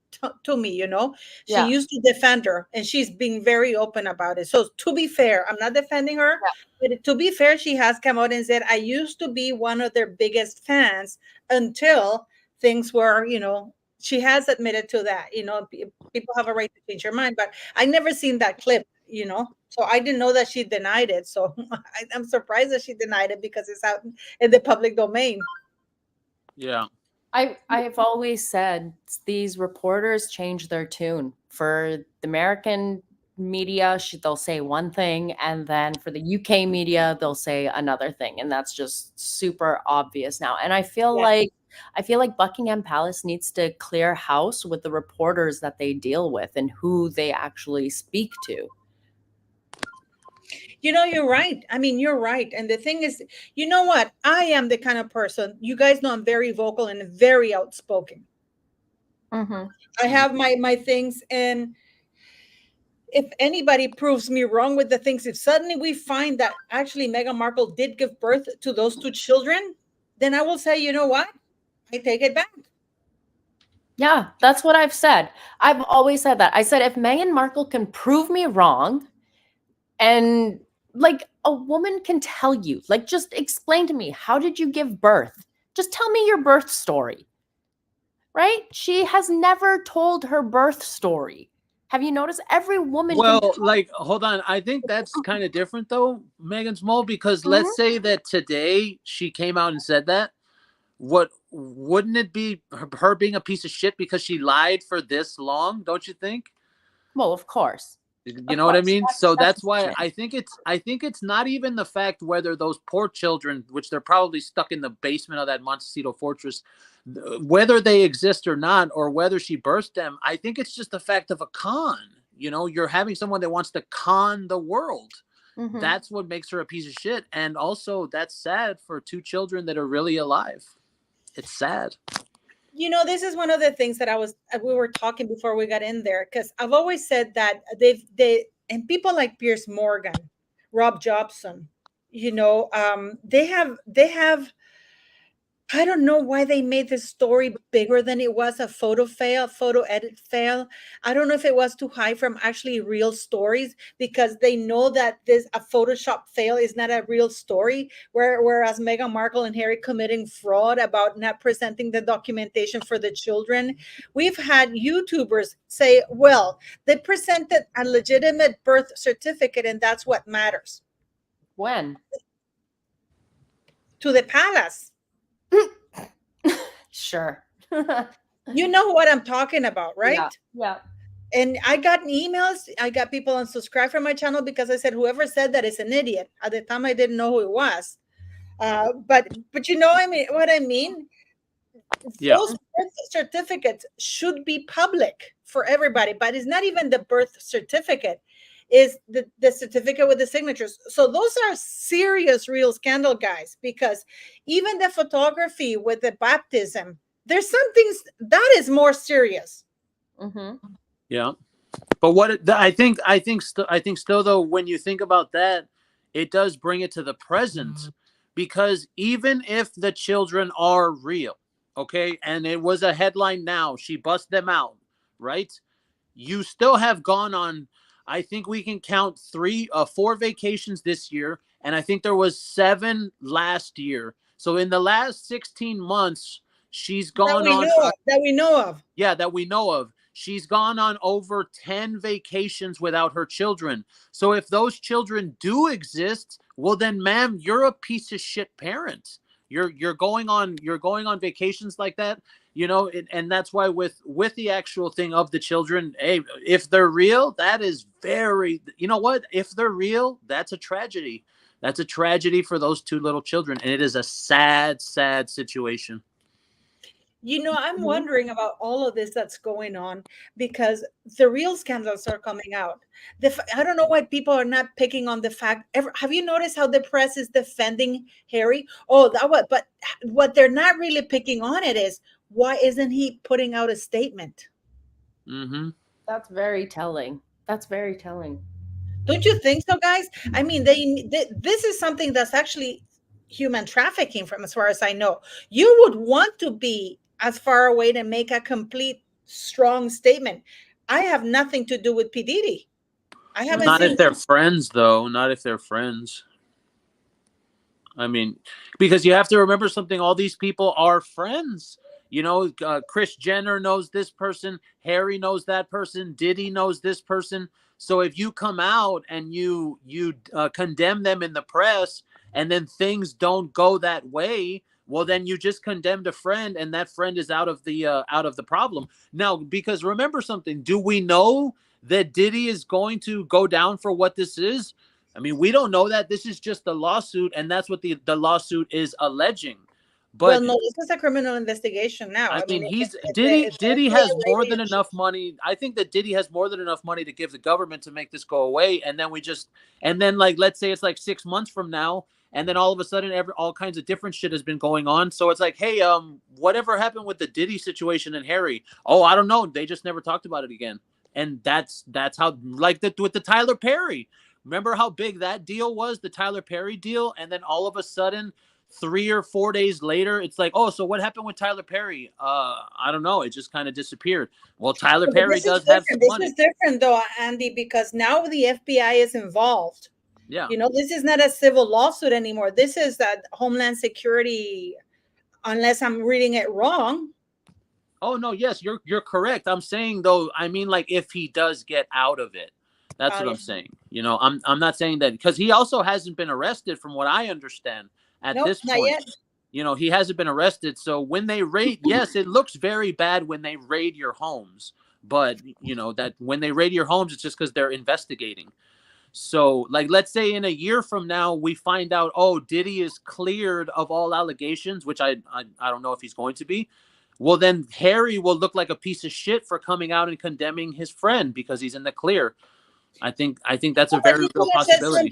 to me, she used to defend her, and she's being very open about it. So to be fair, I'm not defending her, but to be fair, she has come out and said, I used to be one of their biggest fans until things were, she has admitted to that. People have a right to change their mind, but I never seen that clip, so I didn't know that she denied it. So I'm surprised that she denied it, because it's out in the public domain. Yeah. I've always said these reporters change their tune. For the American media, they'll say one thing, and then for the UK media, they'll say another thing, and that's just super obvious now. And I feel like Buckingham Palace needs to clear house with the reporters that they deal with and who they actually speak to. You're right. I mean, you're right. And the thing is, you know what? I am the kind of person, you guys know I'm very vocal and very outspoken. Mm-hmm. I have my things. And if anybody proves me wrong with the things, if suddenly we find that actually Meghan Markle did give birth to those two children, then I will say, you know what? I take it back. Yeah, that's what I've said. I've always said that. I said, if Meghan Markle can prove me wrong, and like a woman can tell you, like, just explain to me, how did you give birth? Just tell me your birth story, right? She has never told her birth story. Have you noticed every woman? Well, hold on. I think that's kind of different though, Megan Small, because let's say that today she came out and said that. Wouldn't it be her being a piece of shit because she lied for this long? Don't you think? Well, of course. You know what I mean? So that's why I think it's not even the fact whether those poor children, which they're probably stuck in the basement of that Montecito fortress, whether they exist or not, or whether she birthed them. I think it's just the fact of a con. You're having someone that wants to con the world. Mm-hmm. That's what makes her a piece of shit. And also that's sad for two children that are really alive. It's sad. This is one of the things that we were talking before we got in there, because I've always said that and people like Piers Morgan, Rob Jobson, they have, I don't know why they made this story bigger than it was. A photo edit fail. I don't know if it was to hide from actually real stories, because they know that a Photoshop fail is not a real story. Whereas Meghan Markle and Harry committing fraud about not presenting the documentation for the children. We've had YouTubers say, well, they presented a legitimate birth certificate and that's what matters. When? To the palace. Sure. You know what I'm talking about, right? Yeah. And I got emails. I got people unsubscribed from my channel because I said whoever said that is an idiot. At the time, I didn't know who it was. But you know, I mean, what I mean. Yeah. Those birth certificates should be public for everybody, but it's not even the birth certificate. Is the certificate with the signatures. So those are serious, real scandal, guys, because even the photography with the baptism, there's some things that is more serious. Yeah. But I think still though, when you think about that, it does bring it to the present, because even if the children are real, okay, and it was a headline now, she bust them out, right? You still have gone on, I think we can count 4 vacations this year, and I think there was 7 last year. So in the last 16 months, she's gone on that we know of. Yeah, that we know of. She's gone on over 10 vacations without her children. So if those children do exist, well then, ma'am, you're a piece of shit parent. You're going on vacations like that, you know, and that's why with the actual thing of the children, hey, if they're real, that is very, you know what? If they're real, that's a tragedy. That's a tragedy for those 2 little children, and it is a sad, sad situation. You know, I'm wondering about all of this that's going on because the real scandals are coming out. I don't know why people are not picking on the fact. Have you noticed how the press is defending Harry? Oh, but what they're not really picking on it is, why isn't he putting out a statement? That's very telling. That's very telling. Don't you think so, guys? I mean, this is something that's actually human trafficking, from as far as I know. You would want to be as far away to make a complete, strong statement. I have nothing to do with P. Diddy. I haven't Not seen if they're friends, though. Not if they're friends. I mean, because you have to remember something. All these people are friends. You know, Kris Jenner knows this person. Harry knows that person. Diddy knows this person. So if you come out and you condemn them in the press, and then things don't go that way, well, then you just condemned a friend, and that friend is out of the problem. Now, because remember something, do we know that Diddy is going to go down for what this is? I mean, we don't know that. This is just a lawsuit, and that's what the lawsuit is alleging. But well, no, this is a criminal investigation now. I mean, Diddy has more than enough money. I think that Diddy has more than enough money to give the government to make this go away, and then like, let's say it's like 6 months from now, and then all of a sudden all kinds of different shit has been going on. So it's like, hey, whatever happened with the Diddy situation and Harry? Oh, I don't know. They just never talked about it again. And that's how, like, with the Tyler Perry. Remember how big that deal was, the Tyler Perry deal? And then all of a sudden, 3 or 4 days later, it's like, oh, so what happened with Tyler Perry? I don't know. It just kind of disappeared. Well, Tyler Perry does have some money. This is different, though, Andy, because now the FBI is involved. Yeah. You know, this is not a civil lawsuit anymore. This is that Homeland Security, unless I'm reading it wrong. Oh, no, yes, you're correct. I'm saying, though, I mean, like, if he does get out of it. That's what I'm saying. You know, I'm not saying that, because he also hasn't been arrested, from what I understand, at this point. Not yet. You know, he hasn't been arrested. So when they raid, yes, it looks very bad when they raid your homes. But, you know, that when they raid your homes, it's just because they're investigating. So, like, let's say in a year from now, we find out, oh, Diddy is cleared of all allegations, which I don't know if he's going to be. Well, then Harry will look like a piece of shit for coming out and condemning his friend because he's in the clear. I think that's a very real possibility.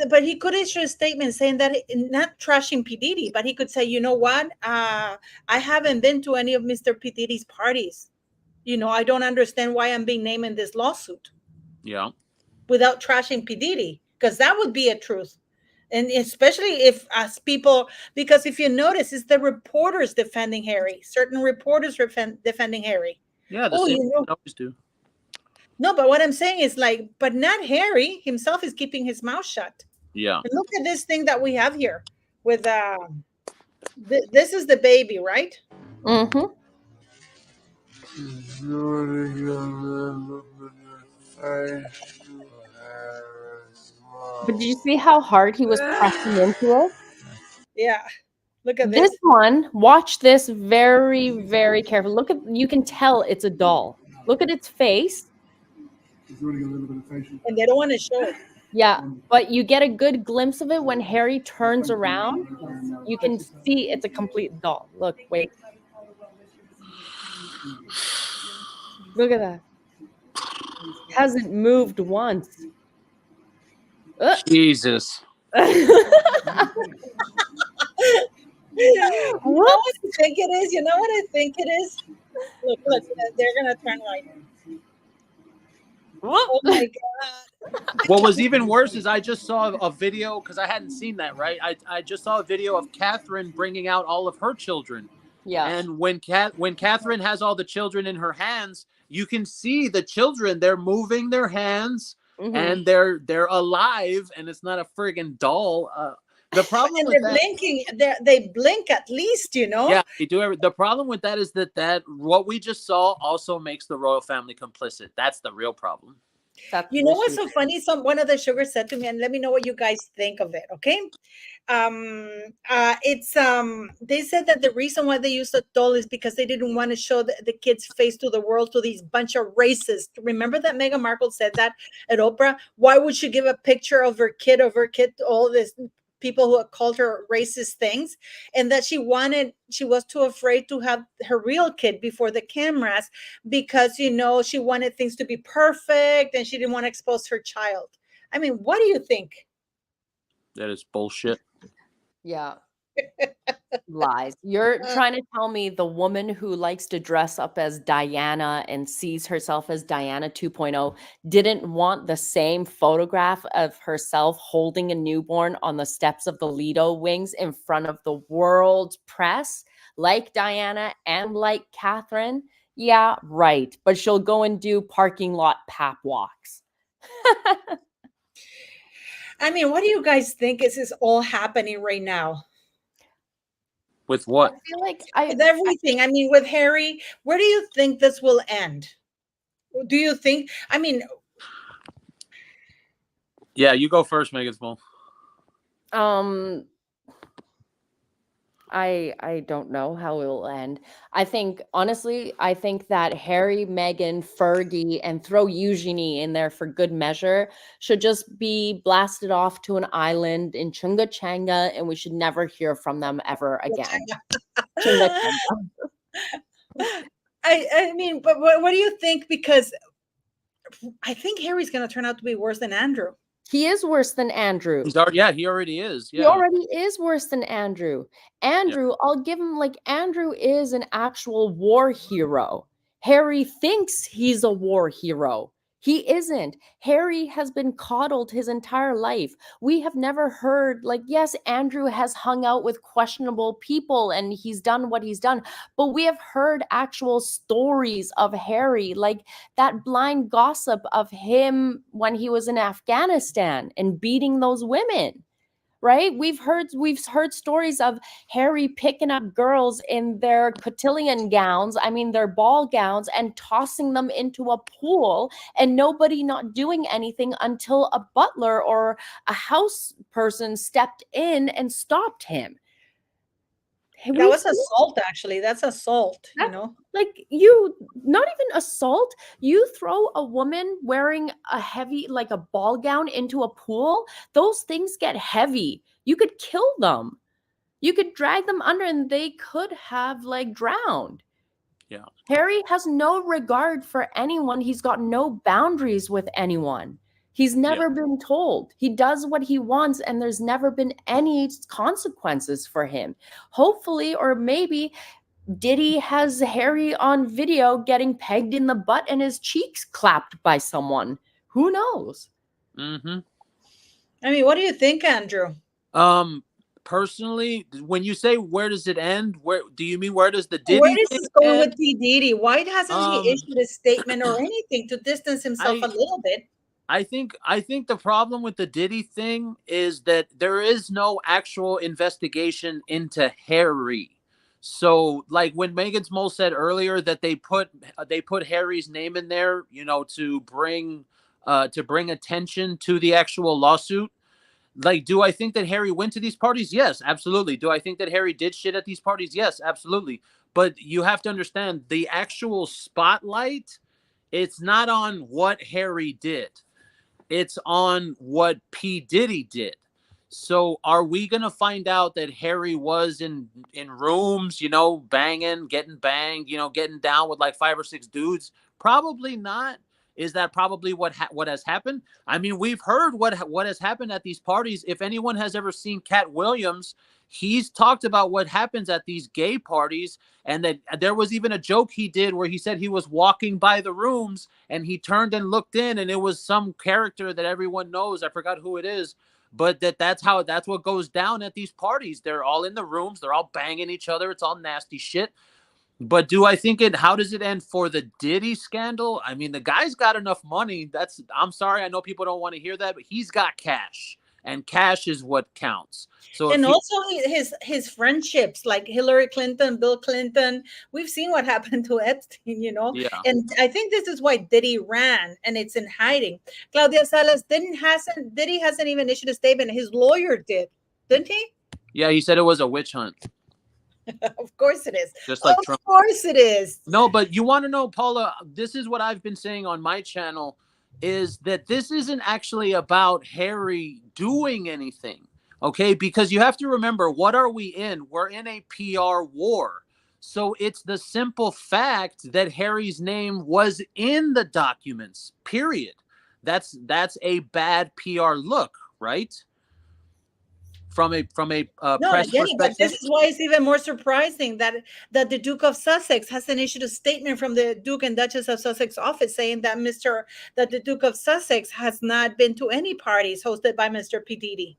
But he could issue a statement saying that, not trashing P. Diddy, but he could say, you know what? I haven't been to any of Mr. P. Diddy's parties. You know, I don't understand why I'm being named in this lawsuit. Yeah. Without trashing P. Diddy, because that would be a truth. And especially if, as people, because if you notice, it's the reporters defending Harry. Certain reporters defending Harry. Yeah, the same they always do. No, but what I'm saying is, like, but not Harry himself is keeping his mouth shut. Yeah. And look at this thing that we have here with this is the baby, right? Mm-hmm. But did you see how hard he was pressing into it? Yeah. Look at this. This one, watch this very, very carefully. You can tell it's a doll. Look at its face. And they don't want to show it. Yeah, but you get a good glimpse of it when Harry turns around. You can see it's a complete doll. Look, wait. Look at that. Hasn't moved once. Jesus. You know what I think it is? You know what I think it is? Look, they're gonna turn right. Oh my god! What was even worse is I just saw a video, because I hadn't seen that, right? I just saw a video of Catherine bringing out all of her children. Yeah. And when Catherine has all the children in her hands, you can see the children. They're moving their hands, and they're alive, and it's not a friggin' doll. The problem and with they're that, blinking. They blink at least, you know. yeah, they do. The problem with that is that what we just saw also makes the royal family complicit. That's the real problem. You know what's so funny? One of the sugars said to me, and let me know what you guys think of it. Okay. It's they said that the reason why they used a doll is because they didn't want to show the kid's face to the world, to these bunch of racists. Remember that Meghan Markle said that at Oprah? Why would she give a picture of her kid, all this people who had called her racist things, and that she was too afraid to have her real kid before the cameras because, you know, she wanted things to be perfect and she didn't want to expose her child. I mean, what do you think? That is bullshit. Yeah. Lies. You're trying to tell me the woman who likes to dress up as Diana and sees herself as Diana 2.0 didn't want the same photograph of herself holding a newborn on the steps of the Lido wings in front of the world press, like Diana and like Catherine? Yeah, right. But she'll go and do parking lot pap walks. I mean, what do you guys think is all happening right now? With what? I feel like with everything. I mean, with Harry, where do you think this will end? Do you think? I mean, yeah, you go first, Megan Small. I don't know how it will end. I think, honestly, I think that Harry, Meghan, Fergie, and throw Eugenie in there for good measure should just be blasted off to an island in Chunga Changa, and we should never hear from them ever again. I mean, but what do you think? Because I think Harry's going to turn out to be worse than Andrew. He is worse than Andrew. He already is. Yeah. He already is worse than Andrew. Andrew, I'll give him, like, Andrew is an actual war hero. Harry thinks he's a war hero. He isn't. Harry has been coddled his entire life. We have never heard, like, yes, Andrew has hung out with questionable people and he's done what he's done, but we have heard actual stories of Harry, like that blind gossip of him when he was in Afghanistan and beating those women. Right? We've heard stories of Harry picking up girls in their cotillion gowns, their ball gowns, and tossing them into a pool, and nobody not doing anything until a butler or a house person stepped in and stopped him. That was assault, actually. That's assault, you know? Like, you, not even assault. You throw a woman wearing a heavy, like a ball gown into a pool, those things get heavy. You could kill them. You could drag them under and they could have, like, drowned. Yeah. Harry has no regard for anyone. He's got no boundaries with anyone. He's never been told. He does what he wants, and there's never been any consequences for him. Hopefully, or maybe, Diddy has Harry on video getting pegged in the butt and his cheeks clapped by someone. Who knows? Mm-hmm. I mean, what do you think, Andrew? Personally, when you say where does it end, where do you mean where does the Diddy? Where is this going with P. Diddy? Why hasn't he issued a statement or anything to distance himself a little bit? I think the problem with the Diddy thing is that there is no actual investigation into Harry. So, like when Megan Small said earlier that they put Harry's name in there, you know, to bring attention to the actual lawsuit. Like, do I think that Harry went to these parties? Yes, absolutely. Do I think that Harry did shit at these parties? Yes, absolutely. But you have to understand the actual spotlight It's not on what Harry did. It's on what P. Diddy did. So are we going to find out that Harry was in rooms, banging, getting banged, getting down with like 5 or 6 dudes? Probably not. Is that probably what has happened? I mean, we've heard what has happened at these parties. If anyone has ever seen Cat Williams, he's talked about what happens at these gay parties, and that there was even a joke he did where he said he was walking by the rooms and he turned and looked in, and it was some character that everyone knows. I forgot who it is, but that's what goes down at these parties. They're all in the rooms, they're all banging each other, it's all nasty shit. But do I think how does it end for the Diddy scandal? I mean, the guy's got enough money. I'm sorry, I know people don't want to hear that, but he's got cash, and cash is what counts. So and also his friendships, like Hillary Clinton, Bill Clinton. We've seen what happened to Epstein, Yeah. And I think this is why Diddy ran, and it's in hiding. Claudia Salas Diddy hasn't even issued a statement. His lawyer did, didn't he? Yeah, he said it was a witch hunt. Of course it is. Just like of Trump. course it is. No, but you want to know, Paula, this is what I've been saying on my channel, is that this isn't actually about Harry doing anything, okay? Because you have to remember, what are we in? We're in a PR war. So it's the simple fact that Harry's name was in the documents, period. That's a bad PR look, right? From a press perspective. But this is why it's even more surprising that the Duke of Sussex hasn't issued a statement from the Duke and Duchess of Sussex office saying that the Duke of Sussex has not been to any parties hosted by Mr. P. Diddy.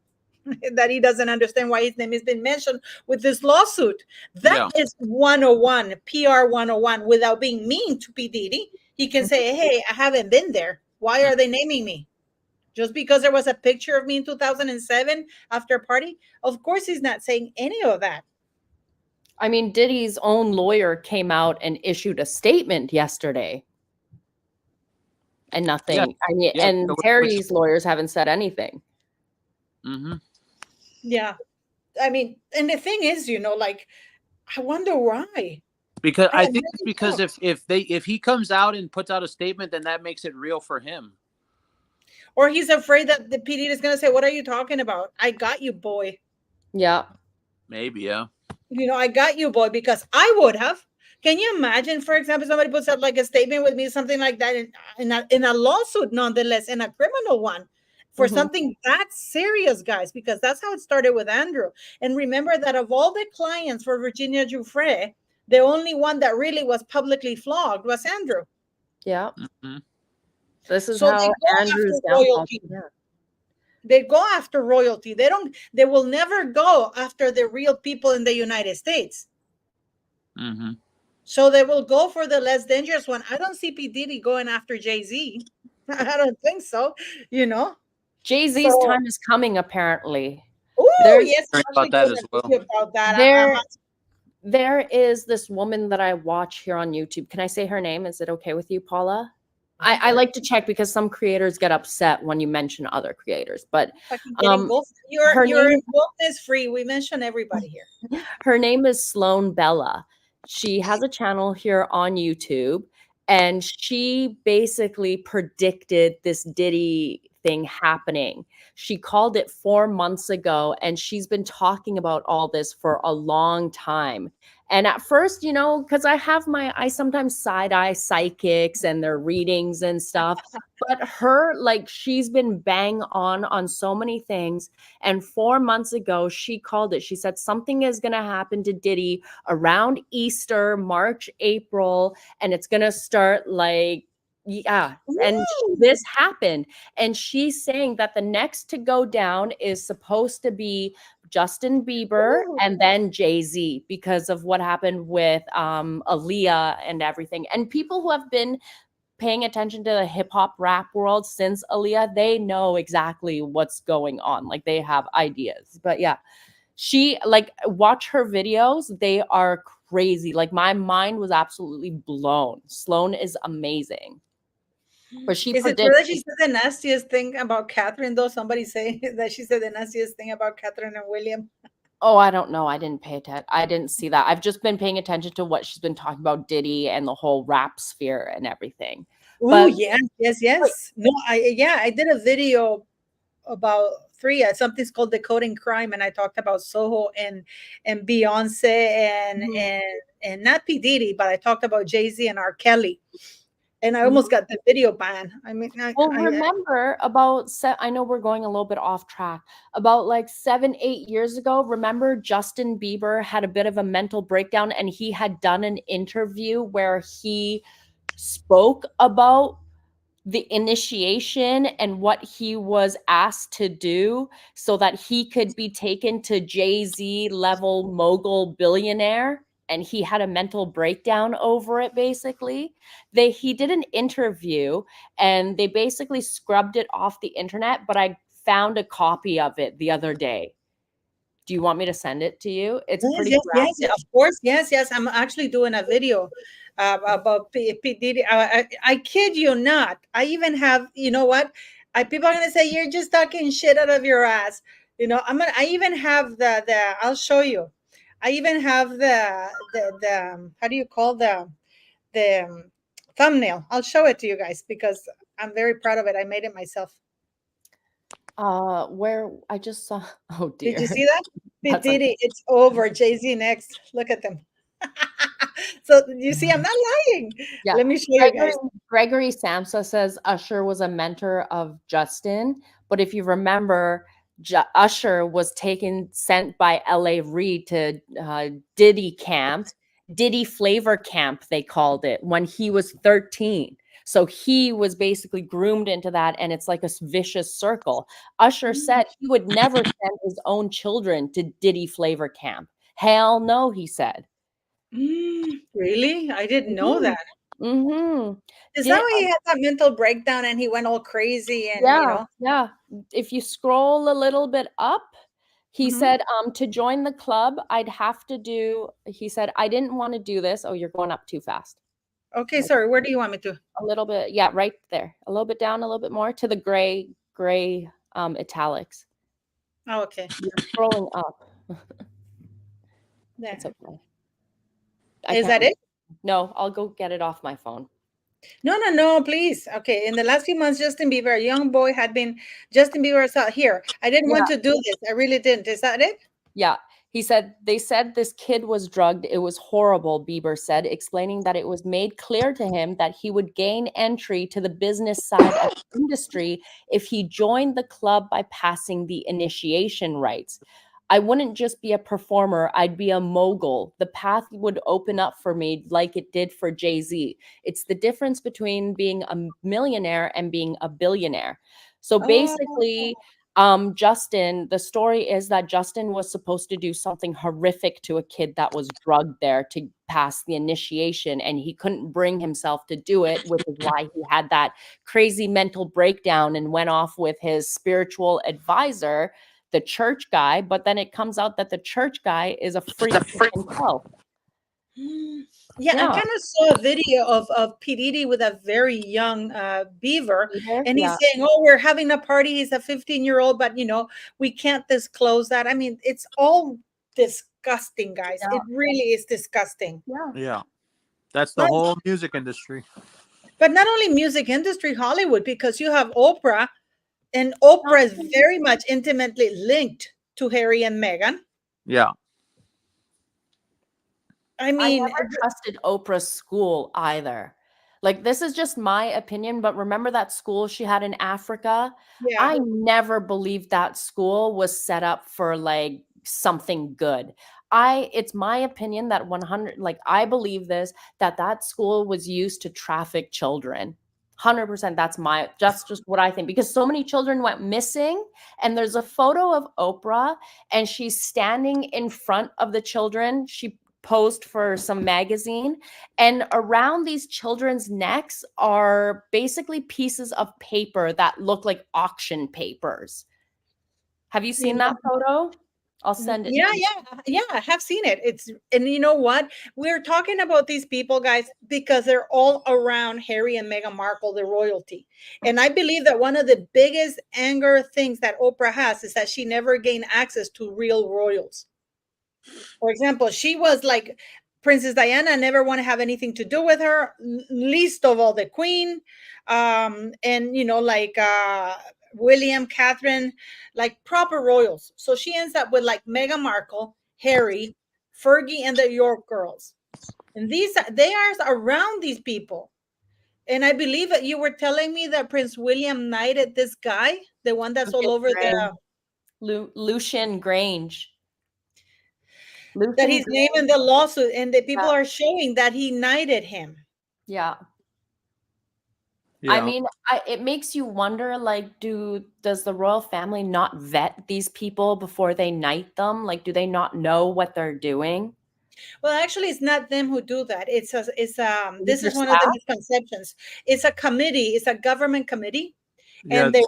That he doesn't understand why his name has been mentioned with this lawsuit. That is 101, PR 101, without being mean to P. Diddy. He can say, hey, I haven't been there. Why are they naming me? Just because there was a picture of me in 2007 after a party? Of course, he's not saying any of that. I mean, Diddy's own lawyer came out and issued a statement yesterday. And nothing. Yeah. I mean, and Harry's lawyers haven't said anything. Mm-hmm. Yeah. I mean, and the thing is, like, I wonder why. Because I think it's because if he comes out and puts out a statement, then that makes it real for him. Or he's afraid that the PD is going to say, what are you talking about? I got you, boy. Yeah. Maybe, yeah. I got you, boy, because I would have. Can you imagine, for example, somebody puts out like a statement with me, something like that, in a lawsuit, nonetheless, in a criminal one, for something that serious, guys, because that's how it started with Andrew. And remember that of all the clients for Virginia Giuffre, the only one that really was publicly flogged was Andrew. Yeah. Mm-hmm. This is how Andrew's royalty. They go after royalty. They will never go after the real people in the United States. Mm-hmm. So they will go for the less dangerous one. I don't see P. Diddy going after Jay-Z. I don't think so. Jay-Z's time is coming, apparently. Oh, yes. About that as well. About that. There is this woman that I watch here on YouTube. Can I say her name? Is it okay with you, Paula? I like to check because some creators get upset when you mention other creators, but your involvement is free. We mention everybody here. Her name is Sloan Bella. She has a channel here on YouTube, and she basically predicted this Diddy thing happening. She called it 4 months ago, and she's been talking about all this for a long time. And at first, because I sometimes side-eye psychics and their readings and stuff, but she's been bang on so many things. And 4 months ago, she called it. She said something is going to happen to Diddy around Easter, March, April, and it's going to start and this happened. And she's saying that the next to go down is supposed to be Justin Bieber and then Jay-Z because of what happened with Aaliyah and everything. And people who have been paying attention to the hip hop rap world since Aaliyah, they know exactly what's going on. Like, they have ideas. But yeah, she watch her videos. They are crazy. Like, my mind was absolutely blown. Sloan is amazing. But is it true that she said the nastiest thing about Catherine, though? Somebody say that she said the nastiest thing about Catherine and William. Oh, I don't know. I didn't pay attention. I didn't see that. I've just been paying attention to what she's been talking about Diddy and the whole rap sphere and everything. Oh, But yes. No, I did a video about three. Something's called Decoding Crime, and I talked about Soho and Beyonce Mhm. and not P Diddy, but I talked about Jay-Z and R. Kelly, and I almost Mhm. got the video ban. I mean, Well, remember I know we're going a little bit off track. About like 7, 8 years ago, remember Justin Bieber had a bit of a mental breakdown and he had done an interview where he spoke about the initiation and what he was asked to do so that he could be taken to Jay-Z level mogul billionaire, and he had a mental breakdown over it. Basically, he did an interview and they basically scrubbed it off the internet, but I found a copy of it the other day. Do you want me to send it to you? It's pretty yes, of course. Yes. I'm actually doing a video about P. Diddy. I kid you not. I even have, you know what? People are gonna say you're just talking shit out of your ass. I even have the. I'll show you. I even have the how do you call the thumbnail? I'll show it to you guys because I'm very proud of it. I made it myself. Where I just saw, oh dear. Did you see that? P. That's Diddy, it's over. Jay-Z next. Look at them. So you see, I'm not lying. Yeah. Let me show you guys. Gregory Samsa says Usher was a mentor of Justin, but if you remember, Usher was sent by L.A. Reid to Diddy Flavor Camp, they called it, when he was 13. So he was basically groomed into that, and it's like a vicious circle. Usher said he would never send his own children to Diddy Flavor Camp. Hell no, he said. Really? I didn't know that. Mm-hmm. Is that why he had that mental breakdown and he went all crazy and Yeah. If you scroll a little bit up, he said, to join the club, he said, I didn't want to do this. Oh, you're going up too fast. Okay, sorry. Where do you want me to? A little bit. Yeah, right there. A little bit down, a little bit more to the gray italics. Oh, okay. You're scrolling up. There. It's okay. Is that it? No, I'll go get it off my phone. No, please. Okay. In the last few months, Justin Bieber, a young boy, Justin Bieber said, here, I didn't want to do this. I really didn't. Is that it? Yeah. He said, they said this kid was drugged. It was horrible, Bieber said, explaining that it was made clear to him that he would gain entry to the business side of the industry if he joined the club by passing the initiation rites. I wouldn't just be a performer, I'd be a mogul. The path would open up for me like it did for Jay-Z. It's the difference between being a millionaire and being a billionaire. So basically, Justin, the story is that Justin was supposed to do something horrific to a kid that was drugged there to pass the initiation, and he couldn't bring himself to do it, which is why he had that crazy mental breakdown and went off with his spiritual advisor, the church guy. But then it comes out that the church guy is a freak himself. Yeah, I kind of saw a video of P. Diddy with a very young Bieber, and he's saying, oh, we're having a party. He's a 15-year-old, but, we can't disclose that. I mean, it's all disgusting, guys. It really is disgusting. Yeah. That's the whole music industry. But not only music industry, Hollywood, because you have Oprah, and Oprah is very much intimately linked to Harry and Meghan. Yeah. I never trusted Oprah's school either. Like, this is just my opinion, but remember that school she had in Africa? Yeah. I never believed that school was set up for like something good. It's my opinion that I believe that school was used to traffic children. 100%. That's just what I think, because so many children went missing, and there's a photo of Oprah and she's standing in front of the children. She posed for some magazine, and around these children's necks are basically pieces of paper that look like auction papers. Have you seen that photo? I'll send it. Yeah, I have seen it. And you know what? We're talking about these people, guys, because they're all around Harry and Meghan Markle, the royalty. And I believe that one of the biggest anger things that Oprah has is that she never gained access to real royals. For example, she was like Princess Diana never want to have anything to do with her, least of all the Queen. And like William, Catherine, like proper royals. So she ends up with like Meghan Markle, Harry, Fergie, and the York girls. And they are around these people. And I believe that you were telling me that Prince William knighted this guy, the one that's all over the Lucian Grange. That he's named in the lawsuit, and the people are showing that he knighted him. Yeah. Yeah. I mean, it makes you wonder, like, does the royal family not vet these people before they knight them? Like, do they not know what they're doing? Well, actually, it's not them who do that. This is your one of the staff? misconceptions. It's a committee. It's a government committee, Yeah. and they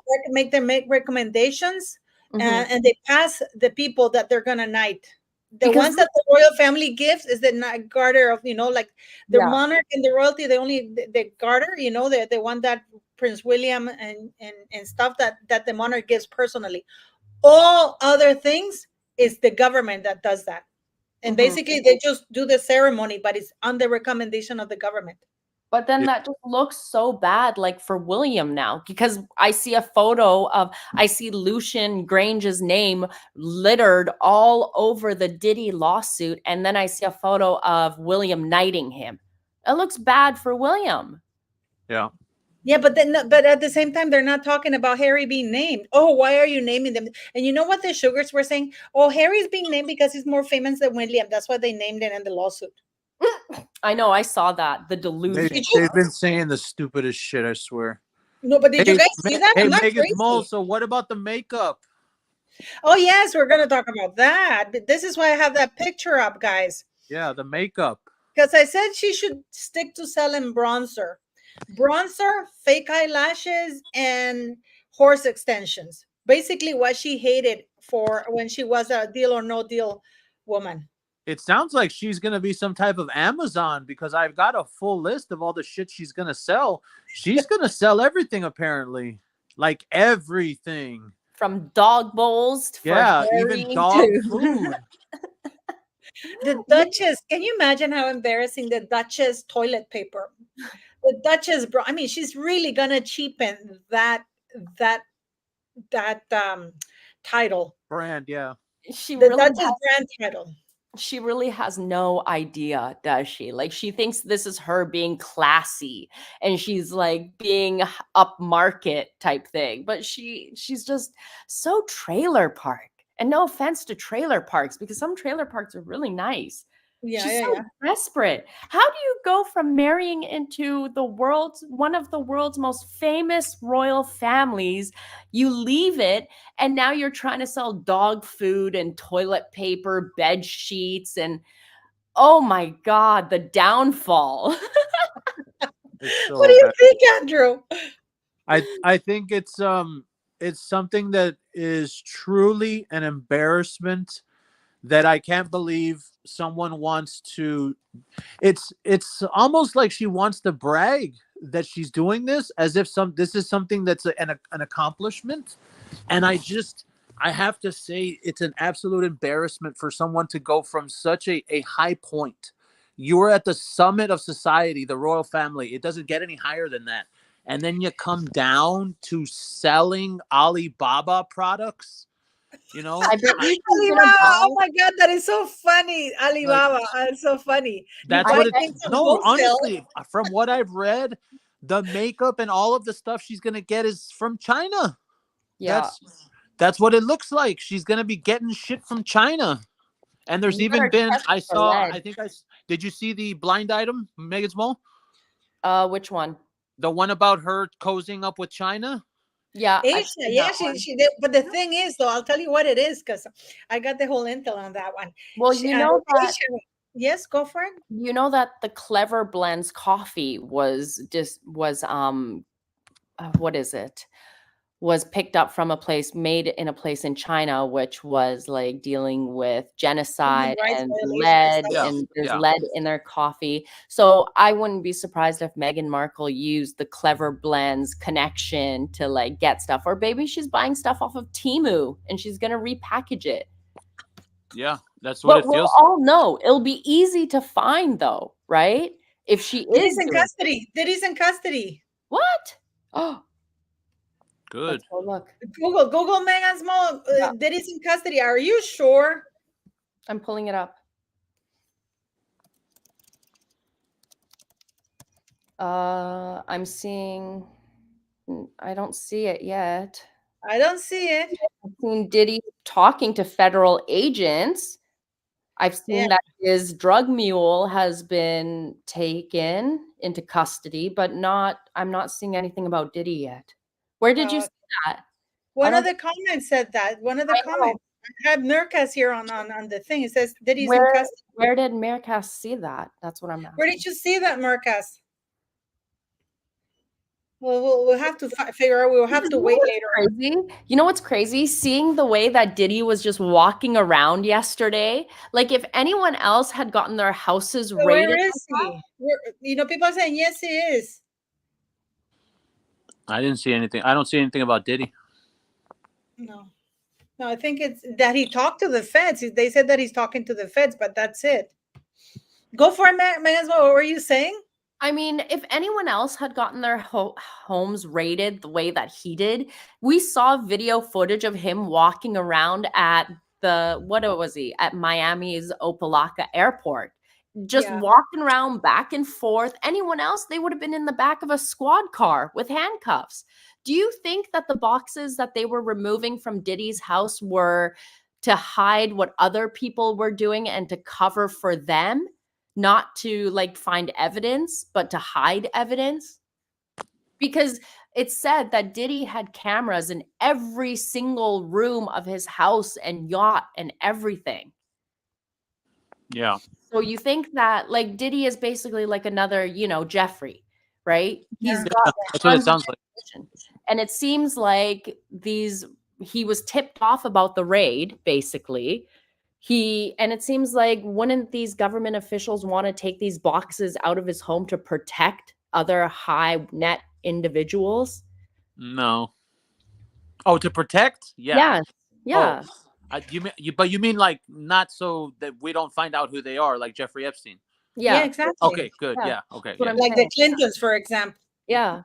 make recommendations, Mhm. and they pass the people that they're gonna knight. The Because- ones that the royal family gives is the garter of, like the Yeah. monarch and the royalty. The garter, the one that Prince William and stuff that the monarch gives personally. All other things is the government that does that. And Mhm. basically they just do the ceremony, but it's on the recommendation of the government. But then Yeah. that just looks so bad, like for William now, because I see a photo I see Lucian Grange's name littered all over the Diddy lawsuit. And then I see a photo of William knighting him. It looks bad for William. Yeah. Yeah, but at the same time, they're not talking about Harry being named. Oh, why are you naming them? And you know what the Sugars were saying? Oh, Harry's being named because he's more famous than William. That's why they named it in the lawsuit. I know, I saw that. The delusion. They've been saying the stupidest shit, I swear. No, but did you guys see that? Hey, I'm not Megan crazy. Mole, so what about the makeup? Oh, yes, we're going to talk about that. But this is why I have that picture up, guys. Yeah, the makeup. Because I said she should stick to selling bronzer. Bronzer, fake eyelashes, and horse extensions. Basically what she hated for when she was a Deal or No Deal woman. It sounds like she's going to be some type of Amazon, because I've got a full list of all the shit she's going to sell. She's going to sell everything, apparently. Like everything. From dog bowls to even dog food. The Duchess, can you imagine how embarrassing the Duchess toilet paper? The Duchess, I mean, she's really going to cheapen that title. Brand, yeah. She The really Duchess brand title. She really has no idea, does she? Like, she thinks this is her being classy and she's like being upmarket type thing, but she's just so trailer park. And no offense to trailer parks, because some trailer parks are really nice. Yeah, She's so desperate. How do you go from marrying into one of the world's most famous royal families? You leave it, and now you're trying to sell dog food and toilet paper, bed sheets, and oh my God, the downfall. What do you think, Andrew? I think it's something that is truly an embarrassment that I can't believe someone wants to. It's almost like she wants to brag that she's doing this, as if this is something that's an accomplishment. And I have to say, it's an absolute embarrassment for someone to go from such a high point. You are at the summit of society, the royal family. It doesn't get any higher than that. And then you come down to selling Alibaba products. I bet you Alibaba. Oh my God, that is so funny. Alibaba, it's so funny. That's what it's. No, honestly, from what I've read, the makeup and all of the stuff she's gonna get is from China. Yeah, that's what it looks like. She's gonna be getting shit from China. And there's even been, did you see the blind item, Megan's Mole? Which one? The one about her cozying up with China? Yeah, she did. But the thing is, though, I'll tell you what it is, because I got the whole intel on that one. Well, you know that. Yes, go for it. You know that the Clever Blends coffee was what is it? Was picked up from made in a place in China, which was like dealing with genocide and lead, and there's lead in their coffee. So I wouldn't be surprised if Meghan Markle used the Clever Blends connection to like get stuff, or maybe she's buying stuff off of Temu and she's gonna repackage it. Yeah, that's what But it we'll feels. all know. It'll be easy to find, though, right? If she Diddy's is in doing custody. Diddy's in custody. what? Oh, Good. let's go look. Google Megan Small. Yeah. Diddy's in custody. Are you sure? I'm pulling it up. I'm seeing. I don't see it yet. I don't see it. I've seen Diddy talking to federal agents. I've seen Yeah. that his drug mule has been taken into custody, but I'm not seeing anything about Diddy yet. Where did you see that? One of don't- the comments said that. One of the I know. comments. I have Nurkas here on the thing. It says Diddy's in custody. Where did Mercas see that? That's what I'm asking. Where did you see that, Nurkas? Well, we'll have to figure out. We'll have to wait later. Crazy. You know what's crazy? Seeing the way that Diddy was just walking around yesterday. Like if anyone else had gotten their houses So raided, where is he? People are saying yes, he is. I didn't see anything. I don't see anything about Diddy. No, I think it's that he talked to the feds. They said that he's talking to the feds, but that's it. Go for it, Megan. What were you saying? I mean, if anyone else had gotten their homes raided the way that he did, we saw video footage of him walking around at at Miami's Opelika Airport, just walking around back and forth. Anyone else, they would have been in the back of a squad car with handcuffs. Do you think that the boxes that they were removing from Diddy's house were to hide what other people were doing and to cover for them? Not to like find evidence, but to hide evidence? Because it said that Diddy had cameras in every single room of his house and yacht and everything. Yeah. So you think that like Diddy is basically like another, Jeffrey, right? He's got That's what it sounds like. And it seems like he was tipped off about the raid, basically. And it seems like wouldn't these government officials want to take these boxes out of his home to protect other high net individuals? No. Oh, to protect? Yeah. Yeah. Oh, you mean like not so that we don't find out who they are, like Jeffrey Epstein? Yeah, exactly. Okay, good. Yeah. Okay. Yeah. Like the Clintons, for example. Yeah.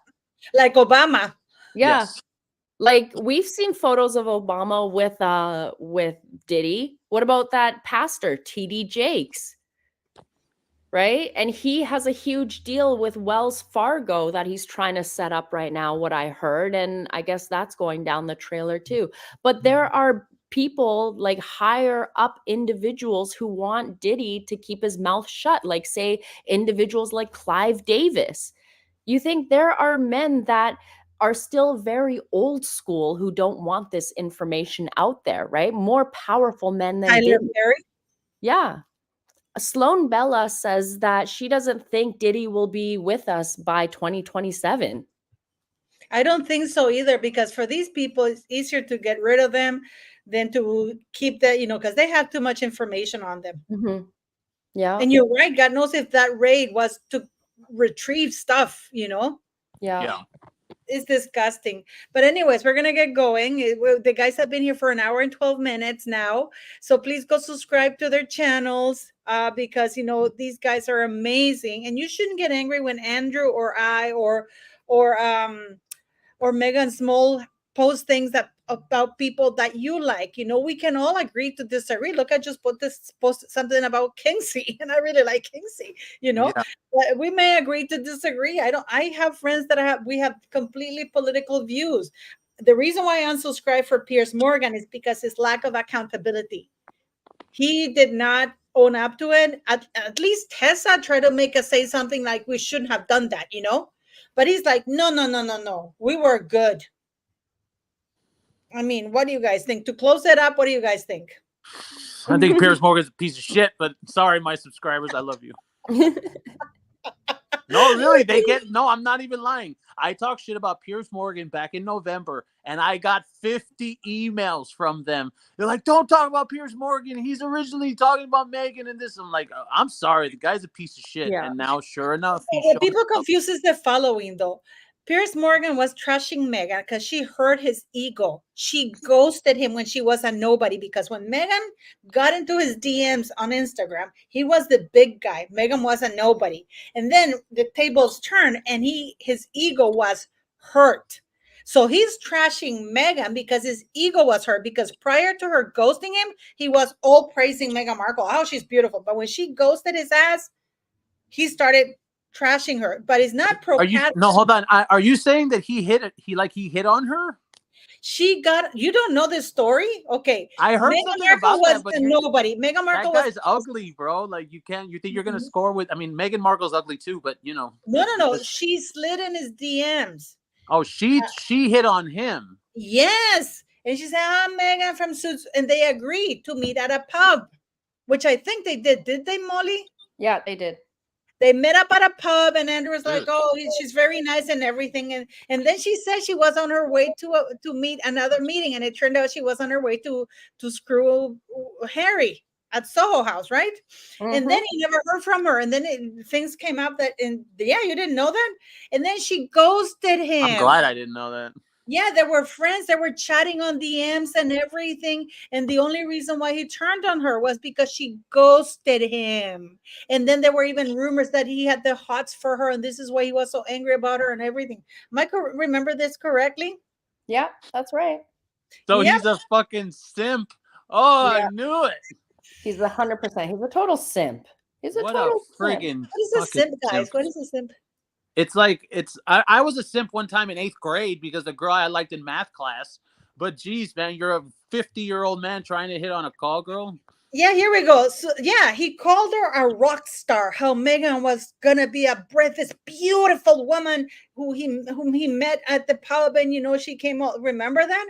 Like Obama. Yeah. Yes. Like we've seen photos of Obama with Diddy. What about that pastor, TD Jakes? Right? And he has a huge deal with Wells Fargo that he's trying to set up right now, what I heard. And I guess that's going down the trailer too. But there are people like higher up individuals who want Diddy to keep his mouth shut, like say individuals like Clive Davis. You think there are men that are still very old school who don't want this information out there, right? More powerful men than Tyler Diddy. Perry. Yeah. Sloan Bella says that she doesn't think Diddy will be with us by 2027. I don't think so either, because for these people, it's easier to get rid of them than to keep that, because they have too much information on them. Mm-hmm. Yeah. And you're right. God knows if that raid was to retrieve stuff, Yeah. It's disgusting. But anyways, we're gonna get going. The guys have been here for an hour and 12 minutes now, so please go subscribe to their channels, because these guys are amazing. And you shouldn't get angry when Andrew or I or Megan Small post things about people that you like. We can all agree to disagree. Look, I just posted something about Kingsley, and I really like Kingsley. Yeah. But we may agree to disagree. I have friends that we have completely political views. The reason why I unsubscribed for Piers Morgan is because his lack of accountability. He did not own up to it. At least Tessa tried to make us say something like we shouldn't have done that, But he's like, no. We were good. I mean, what do you guys think? To close it up, what do you guys think? I think Piers Morgan's a piece of shit, but sorry, my subscribers, I love you. No, really, no, I'm not even lying. I talked shit about Piers Morgan back in November, and I got 50 emails from them. They're like, don't talk about Piers Morgan. He's originally talking about Meghan and this. I'm like, I'm sorry, the guy's a piece of shit. Yeah. And now, sure enough, What people confuses the following, though. Piers Morgan was trashing Meghan because she hurt his ego. She ghosted him when she was a nobody, because when Meghan got into his DMs on Instagram, he was the big guy. Meghan was a nobody. And then the tables turned and his ego was hurt. So he's trashing Meghan because his ego was hurt, because prior to her ghosting him, he was all praising Meghan Markle. Oh, she's beautiful. But when she ghosted his ass, he started trashing her. But it's not pro. No, hold on. Are you saying that he hit on her? She got, you don't know this story? Okay. I heard Meghan something Markle about was that, but nobody. Meghan Markle that was guy's ugly, bro. Like you think you're gonna score with? I mean, Meghan Markle's ugly too, but you know. no. She slid in his DMs. Oh, she hit on him. Yes. And she said, I'm Meghan from Suits. And they agreed to meet at a pub, which I think they did. Did they, Molly? Yeah, they did. They met up at a pub, and Andrew was like, "Oh, she's very nice and everything." And then she said she was on her way to meet another meeting, and it turned out she was on her way to screw Harry at Soho House, right? And then he never heard from her, and then things came up that, and yeah, you didn't know that, and then she ghosted him. I'm glad I didn't know that. Yeah, they were friends. They were chatting on DMs and everything. And the only reason why he turned on her was because she ghosted him. And then there were even rumors that he had the hots for her. And this is why he was so angry about her and everything. Michael, remember this correctly? Yeah, that's right. So he's a fucking simp. Oh, yeah. I knew it. He's 100%. He's a total simp. He's a total friggin' simp. What is a simp, guys? What is a simp? It's like, I was a simp one time in 8th grade because the girl I liked in math class. But geez, man, you're a 50-year-old man trying to hit on a call girl. Yeah, here we go. So yeah, he called her a rock star. How Meghan was gonna be this beautiful woman whom he met at the pub, and she came out. Remember that?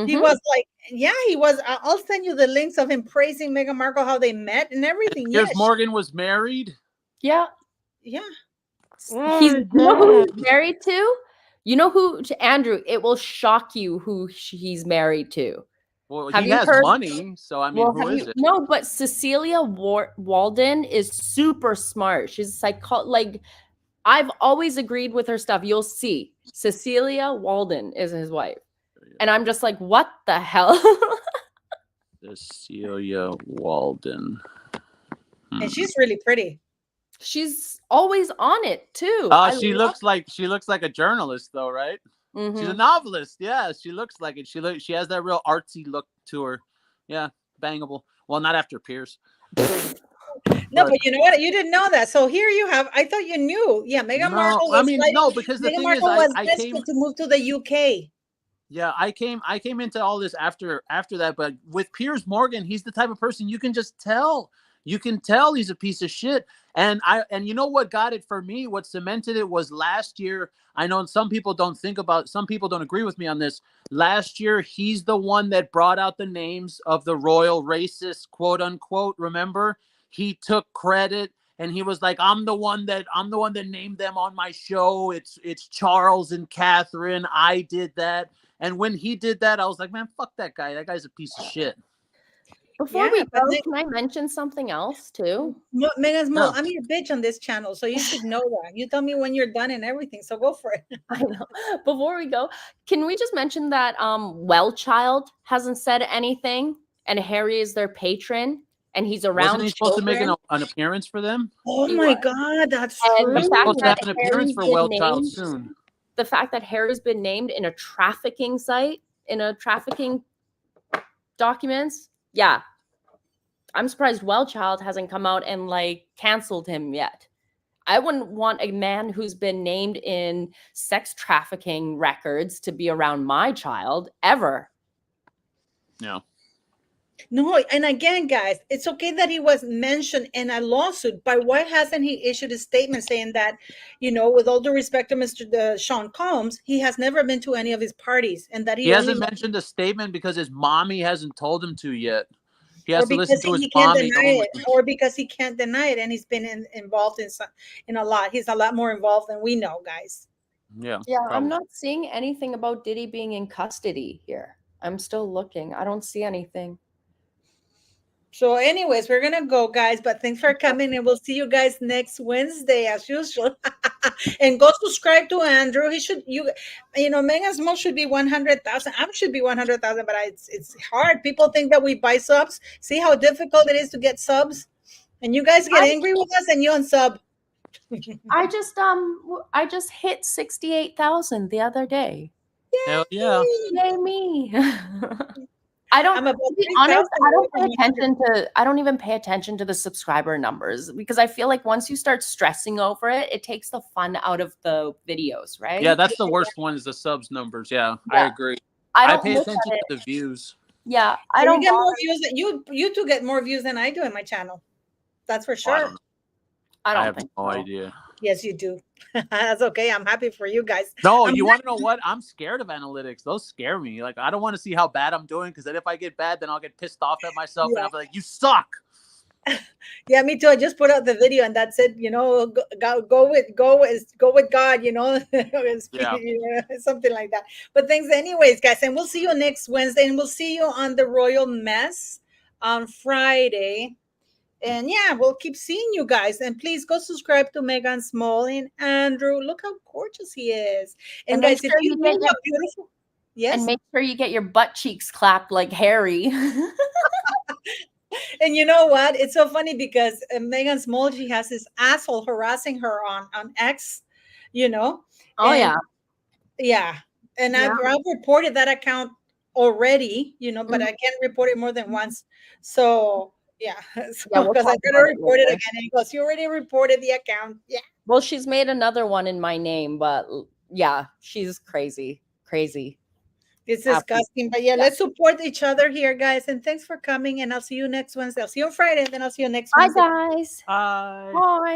He was like, yeah, he was. I'll send you the links of him praising Meghan Markle, how they met and everything. Piers Morgan was married. Yeah. Oh, you know who he's married to? You know who, to Andrew? It will shock you who he's married to. Well, he has money, so I mean, who is it? No, but Cecilia Walden is super smart. She's like, I've always agreed with her stuff. You'll see. Cecilia Walden is his wife. And I'm just like, what the hell? Cecilia Walden. And she's really pretty. She's always on it too. She looks like a journalist though, right? She's a novelist. Yeah, she looks like it. She has that real artsy look to her. Yeah, bangable. Well, not after Piers. No, but you know what? You didn't know that. So here you have. I thought you knew. Yeah, Meghan Markle. Because the Meghan thing Markle is, I came to move to the UK. Yeah, I came into all this after that. But with Piers Morgan, he's the type of person you can just tell. You can tell he's a piece of shit. And you know what got it for me? What cemented it was last year. I know some people don't agree with me on this. Last year, he's the one that brought out the names of the royal racists, quote unquote. Remember? He took credit and he was like, I'm the one that named them on my show. It's Charles and Catherine. I did that. And when he did that, I was like, man, fuck that guy. That guy's a piece of shit. Before we go, can I mention something else too? Megan's Mole, I'm your bitch on this channel, so you should know that. You tell me when you're done and everything, so go for it. I know. Before we go, can we just mention that Wellchild hasn't said anything, and Harry is their patron, and he's around. Wasn't he supposed to make an appearance for them? Oh my God, that's true. He's supposed to have an appearance for Wellchild soon. The fact that Harry's been named in a trafficking site, in a trafficking documents. Yeah, I'm surprised Wellchild hasn't come out and canceled him yet. I wouldn't want a man who's been named in sex trafficking records to be around my child ever. No. No, and again, guys, it's okay that he was mentioned in a lawsuit, but why hasn't he issued a statement saying that, with all due respect to Mr. Sean Combs, he has never been to any of his parties, and that he hasn't mentioned a statement because his mommy hasn't told him to yet. He has to listen to his mommy. Or because he can't deny it, and he's been involved in a lot. He's a lot more involved than we know, guys. Yeah. Yeah, probably. I'm not seeing anything about Diddy being in custody here. I'm still looking. I don't see anything. So, anyways, we're gonna go, guys. But thanks for coming, and we'll see you guys next Wednesday as usual. And go subscribe to Andrew. He should Megan Small should be 100,000. I should be 100,000, but it's hard. People think that we buy subs. See how difficult it is to get subs, and you guys get angry with us, and you unsub. I just hit 68,000 the other day. Hell yeah. Yay me. I don't, I'm about to be 3,000 honest, I don't even pay away attention to the subscriber numbers, because I feel like once you start stressing over it, it takes the fun out of the videos, right? Yeah, that's the worst one is the subs numbers. Yeah, I agree. I I don't pay look at attention to it. the views. Yeah, I You don't get more bother. views than you two get more views than I do in my channel. That's for I sure. don't know. I I don't have think no so. idea. Yes, you do. That's okay. I'm happy for you guys. No, I'm you want to know what? I'm scared of analytics. Those scare me. Like, I don't want to see how bad I'm doing, because then if I get bad, then I'll get pissed off at myself and I'll be like, you suck. Yeah, me too. I just put out the video, and that's it. Go with God. Yeah. Something like that. But thanks, anyways, guys, and we'll see you next Wednesday, and we'll see you on the Royal Mess on Friday. And yeah, we'll keep seeing you guys. And please go subscribe to Megan Small and Andrew. Look how gorgeous he is. And make guys, if sure you you know get how beautiful, yes, And make sure you get your butt cheeks clapped like Harry. and you know what? It's so funny because Megan Small, she has this asshole harassing her on X, Oh, and yeah. and Yeah. I've reported that account already, but Mhm. I can't report it more than once. So yeah, Yeah, we'll because I talk gotta about it report it later. again. And he goes, "You already reported the account." Yeah. Well, she's made another one in my name, but yeah, she's crazy. Crazy. It's Absolutely. disgusting. But yeah, let's support each other here, guys. And thanks for coming. And I'll see you next Wednesday. I'll see you on Friday, and then I'll see you next Bye, Wednesday. guys. Bye. Bye.